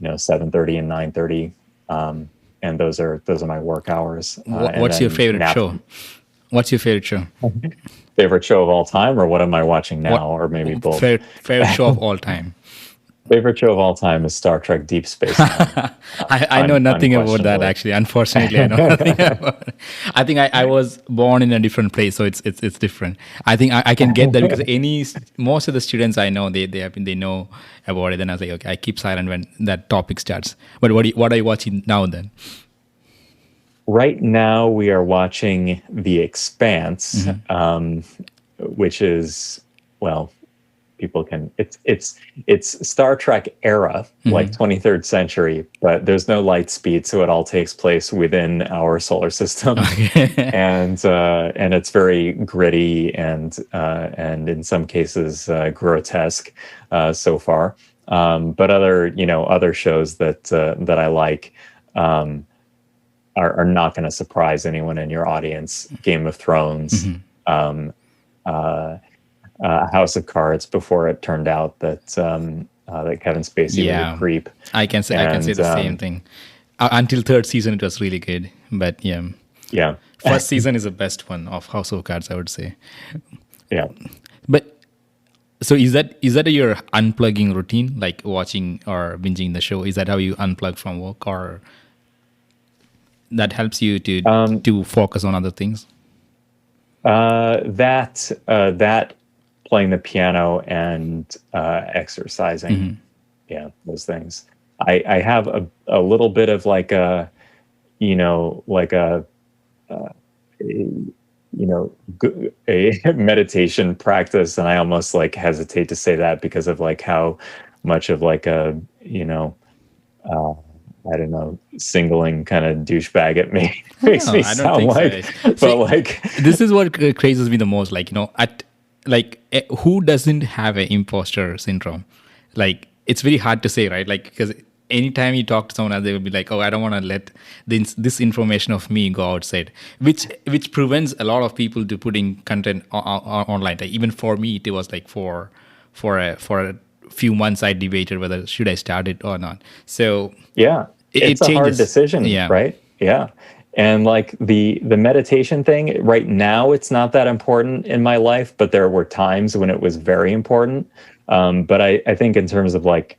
7:30 and 9:30, and those are my work hours. What's your favorite show? What's your favorite show? Favorite show of all time, or what am I watching now, or maybe both? Favorite show of all time. Favorite show of all time is Star Trek Deep Space Nine. I know nothing about that, actually. Unfortunately, I know nothing about it. I think I was born in a different place, so it's different. I think I can get that because most of the students I know, they know about it. Then I was like, okay, I keep silent when that topic starts. But what are you watching now then? Right now we are watching The Expanse, which is, well, people can, it's Star Trek era, like 23rd century, but there's no light speed, so it all takes place within our solar system. and it's very gritty and in some cases grotesque so far. But other shows that I like are not going to surprise anyone in your audience. Game of Thrones, House of Cards, before it turned out that Kevin Spacey was a creep. I can say the same thing. Until 3rd season, it was really good, but yeah. First season is the best one of House of Cards, I would say. Yeah. But so is that your unplugging routine, like watching or binging the show? Is that how you unplug from work, or that helps you to focus on other things? That playing the piano and exercising, those things. I have a little bit of like a meditation practice, and I almost like hesitate to say that because of like how much of like a, uh, I don't know, singling kind of douchebag it makes No, me I don't sound think so. like. But See, like, this is what crazes me the most. Like, who doesn't have an imposter syndrome? Like, it's very hard to say, right? Like, because anytime you talk to someone else, they will be like, "Oh, I don't want to let this information of me go outside," which prevents a lot of people to putting content online. Like, even for me, it was like for a few months, I debated whether should I start it or not. So yeah, it it's a hard changes. decision, Yeah. right? Yeah. And like the meditation thing, right now it's not that important in my life, but there were times when it was very important. But I think in terms of like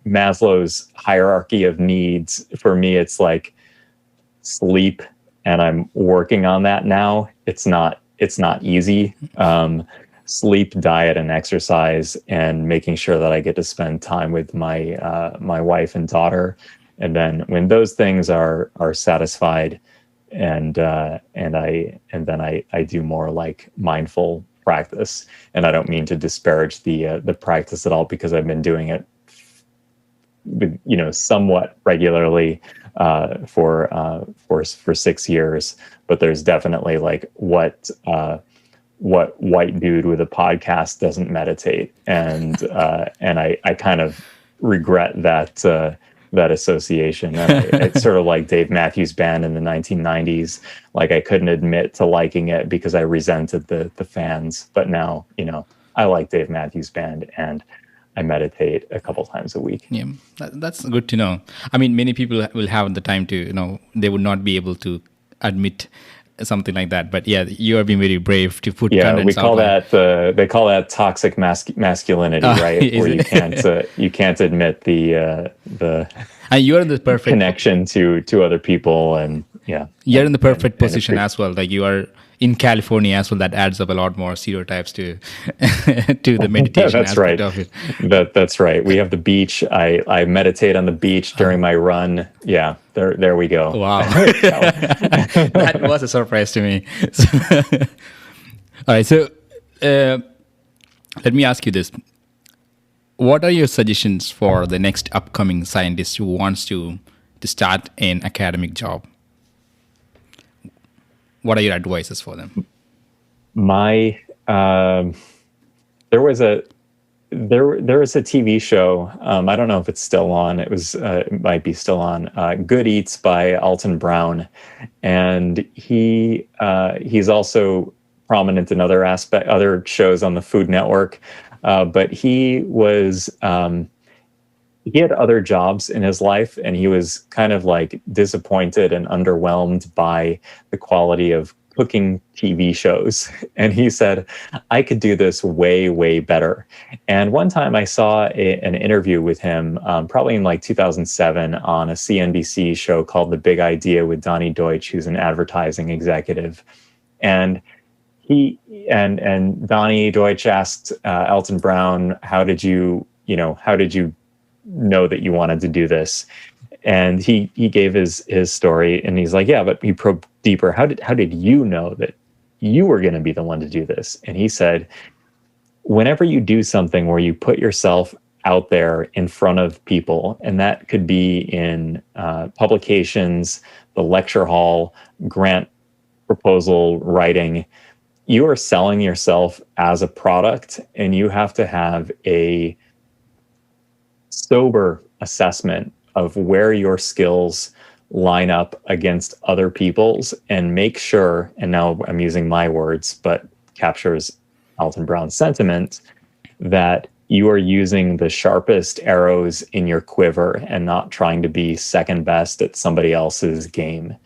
Maslow's hierarchy of needs, for me, it's like sleep, and I'm working on that now. It's not easy. Sleep, diet, and exercise, and making sure that I get to spend time with my wife and daughter. And then when those things are satisfied, and then I do more like mindful practice. And I don't mean to disparage the practice at all, because I've been doing it somewhat regularly for 6 years. But there's definitely like what white dude with a podcast doesn't meditate, and I kind of regret that association. And it's sort of like Dave Matthews Band in the 1990s. Like, I couldn't admit to liking it because I resented the fans. But now, I like Dave Matthews Band, and I meditate a couple times a week. Yeah, that's good to know. I mean, many people will have the time to, they would not be able to admit something like that. But yeah, you are being very brave to put. Yeah, we call that they call that toxic masculinity, right? Where you can't admit the and you're in the perfect connection to other people, and yeah, you're in the perfect position as well. Like, you are in California as well. That adds up a lot more stereotypes to to the meditation that's aspect right. of it. That's right. We have the beach. I meditate on the beach during my run. Yeah, there we go. Wow, that was a surprise to me. All right, so let me ask you this: what are your suggestions for the next upcoming scientist who wants to start an academic job? What are your advices for them? My there was a TV show. I don't know if it's still on. It might be still on. Good Eats by Alton Brown, and he's also prominent in other shows on the Food Network. But he had other jobs in his life, and he was kind of like disappointed and underwhelmed by the quality of cooking TV shows. And he said, I could do this way, way better. And one time I saw an interview with him, probably in like 2007, on a CNBC show called The Big Idea with Donnie Deutsch, who's an advertising executive. And Donnie Deutsch asked Alton Brown, how did you know that you wanted to do this? And he gave his story, and he's like, yeah, but he probed deeper. How did you know that you were going to be the one to do this? And he said, whenever you do something where you put yourself out there in front of people, and that could be in publications, the lecture hall, grant proposal writing, you are selling yourself as a product, and you have to have a sober assessment of where your skills line up against other people's, and make sure, and now I'm using my words, but captures Alton Brown's sentiment, that you are using the sharpest arrows in your quiver and not trying to be second best at somebody else's game.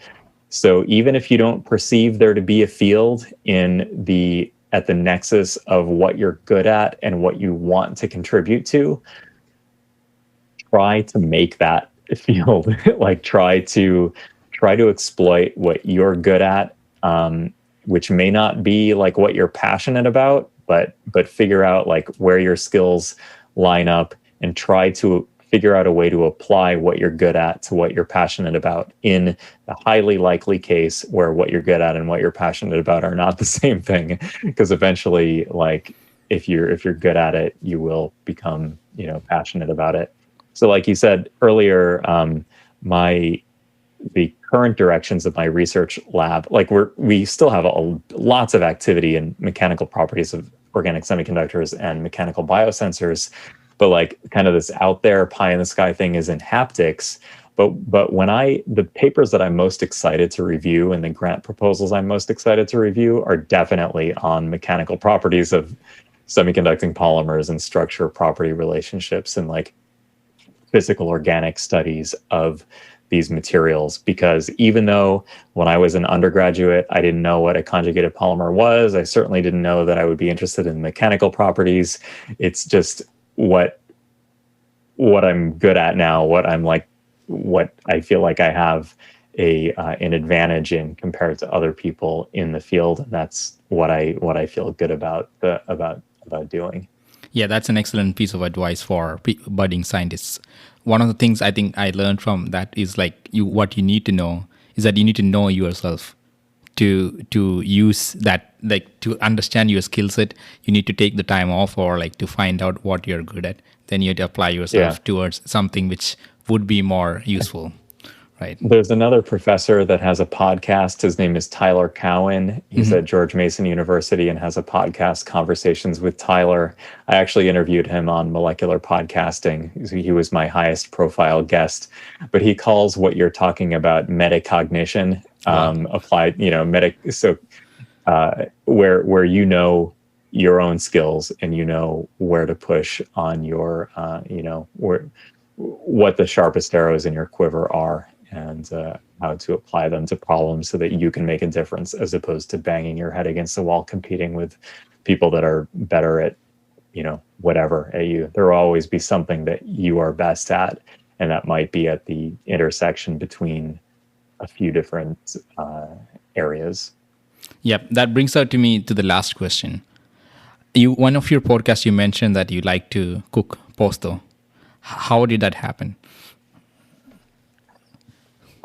So even if you don't perceive there to be a field at the nexus of what you're good at and what you want to contribute to, try to make that field. Like, try to exploit what you're good at, which may not be like what you're passionate about, but figure out like where your skills line up, and try to figure out a way to apply what you're good at to what you're passionate about in the highly likely case where what you're good at and what you're passionate about are not the same thing. Because eventually, like, if you're good at it, you will become, passionate about it. So like you said earlier, the current directions of my research lab, like we still have lots of activity in mechanical properties of organic semiconductors and mechanical biosensors, but like kind of this out there pie in the sky thing is in haptics. But when the papers that I'm most excited to review and the grant proposals I'm most excited to review are definitely on mechanical properties of semiconducting polymers and structure property relationships and like physical organic studies of these materials. Because even though when I was an undergraduate, I didn't know what a conjugated polymer was, I certainly didn't know that I would be interested in mechanical properties. It's just what I'm good at now, what I feel like I have an advantage in compared to other people in the field, and that's what I feel good about doing. Yeah, that's an excellent piece of advice for budding scientists. One of the things I think I learned from that is like what you need to know is that you need to know yourself to use that, like to understand your skill set. You need to take the time off or like to find out what you're good at. Then you have to apply yourself towards something which would be more useful. Right. There's another professor that has a podcast. His name is Tyler Cowen. He's at George Mason University and has a podcast, Conversations with Tyler. I actually interviewed him on molecular podcasting. He was my highest profile guest. But he calls what you're talking about metacognition applied, so where you know your own skills and you know where to push on your, what the sharpest arrows in your quiver are, and how to apply them to problems so that you can make a difference, as opposed to banging your head against the wall competing with people that are better at, whatever at you. There will always be something that you are best at, and that might be at the intersection between a few different areas. Yep, that brings out to me to the last question. One of your podcasts, you mentioned that you like to cook posto. How did that happen?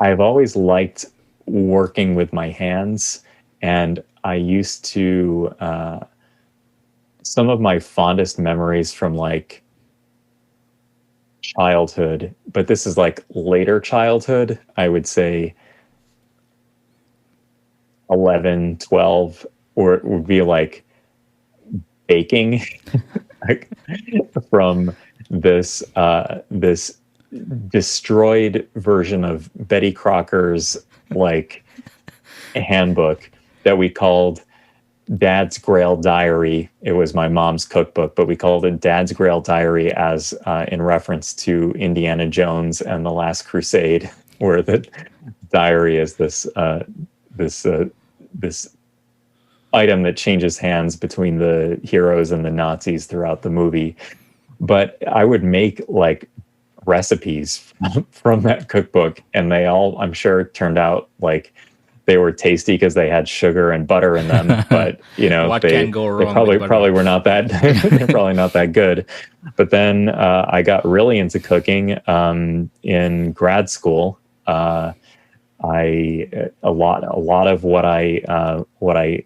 I've always liked working with my hands, and I used to, some of my fondest memories from like childhood, but this is like later childhood, I would say 11, 12, or it would be like baking like from this destroyed version of Betty Crocker's like handbook that we called Dad's Grail Diary. It was my mom's cookbook, but we called it Dad's Grail Diary as in reference to Indiana Jones and the Last Crusade, where the diary is this item that changes hands between the heroes and the Nazis throughout the movie. But I would make like recipes from that cookbook, and they all, I'm sure, turned out like they were tasty because they had sugar and butter in them. But can go wrong they probably were not that they're probably not that good. But then I got really into cooking in grad school. A lot of what I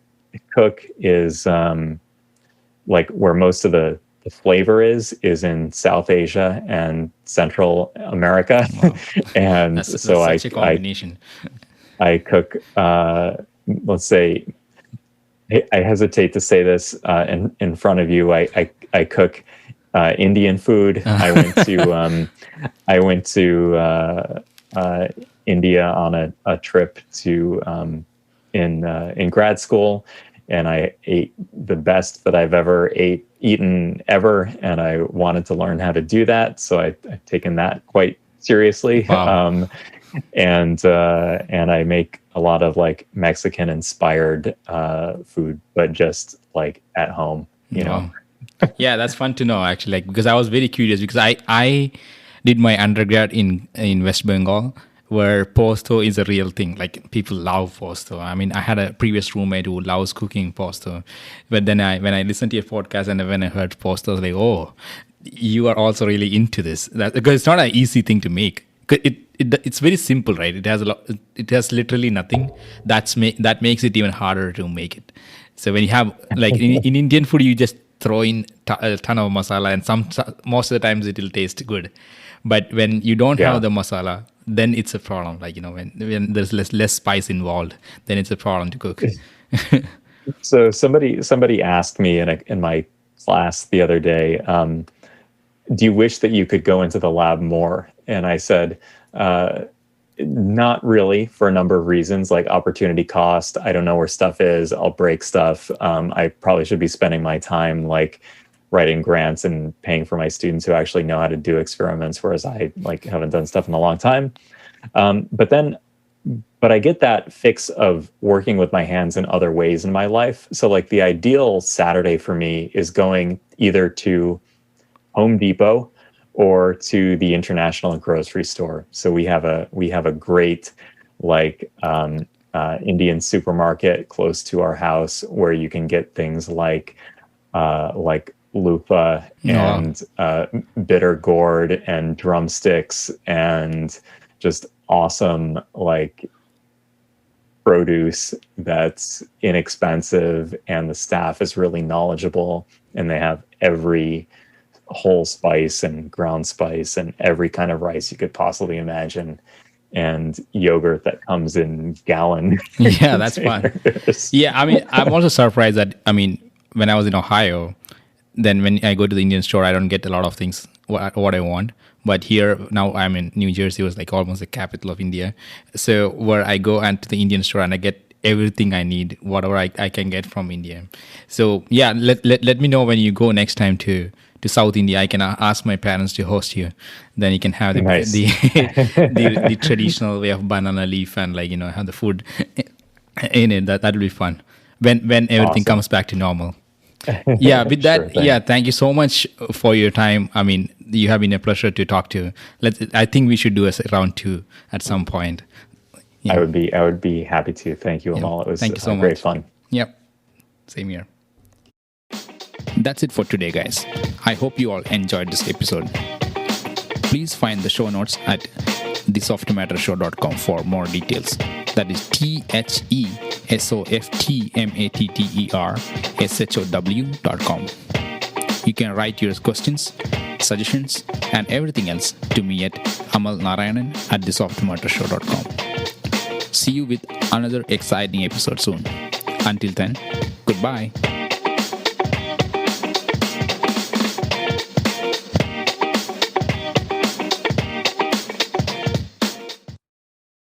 cook is like where most of the flavor is in South Asia and Central America. Wow. And that's so such a combination. I cook, let's say, I hesitate to say this in front of you. I cook Indian food. I went to India on a trip to in grad school, and I ate the best that I've ever eaten ever, and I wanted to learn how to do that, so I've taken that quite seriously. Wow. And I make a lot of like Mexican inspired food, but just like at home, Wow. Yeah, that's fun to know actually, like, because I was very curious, because I did my undergrad in West Bengal, where posto is a real thing. Like, people love posto. I mean, I had a previous roommate who loves cooking posto, but then when I listened to your podcast and when I heard posto, I was like, oh, you are also really into this. Because it's not an easy thing to make. It's very simple, right? It has a lot. It has literally nothing. That makes it even harder to make it. So when you have like in Indian food, you just throw in a ton of masala, and most of the times it will taste good. But when you don't have the masala, then it's a problem. Like when there's less spice involved, then it's a problem to cook. So somebody asked me in my class the other day, do you wish that you could go into the lab more? And I said, not really, for a number of reasons, like opportunity cost. I don't know where stuff is. I'll break stuff. I probably should be spending my time like writing grants and paying for my students who actually know how to do experiments, whereas I like haven't done stuff in a long time. But I get that fix of working with my hands in other ways in my life. So like the ideal Saturday for me is going either to Home Depot or to the International Grocery Store. So we have a great like Indian supermarket close to our house where you can get things like loofah and bitter gourd and drumsticks and just awesome like produce that's inexpensive, and the staff is really knowledgeable, and they have every whole spice and ground spice and every kind of rice you could possibly imagine, and yogurt that comes in gallon. Yeah, that's fun. Yeah, I mean, I'm also surprised that, I mean, when I was in Ohio, then when I go to the Indian store, I don't get a lot of things what I want. But here, now I'm in New Jersey, was like almost the capital of India. So where I go and to the Indian store and I get everything I need, whatever I can get from India. So yeah, let me know when you go next time to South India. I can ask my parents to host you. Then you can have the traditional way of banana leaf and like, have the food in it. That'll be fun when everything comes back to normal. Yeah, with that, sure, thank you so much for your time. I mean, you have been a pleasure to talk to. I think we should do a round 2 at some point. Yeah. I would be happy to. Thank you, Amal. It was thank you so great much. Fun. Yep. Same here. That's it for today, guys. I hope you all enjoyed this episode. Please find the show notes at thesoftmattershow.com for more details. That is thesoftmattershow.com. You can write your questions, suggestions, and everything else to me at amalnarayanan@thesoftmattershow.com. See you with another exciting episode soon. Until then, goodbye.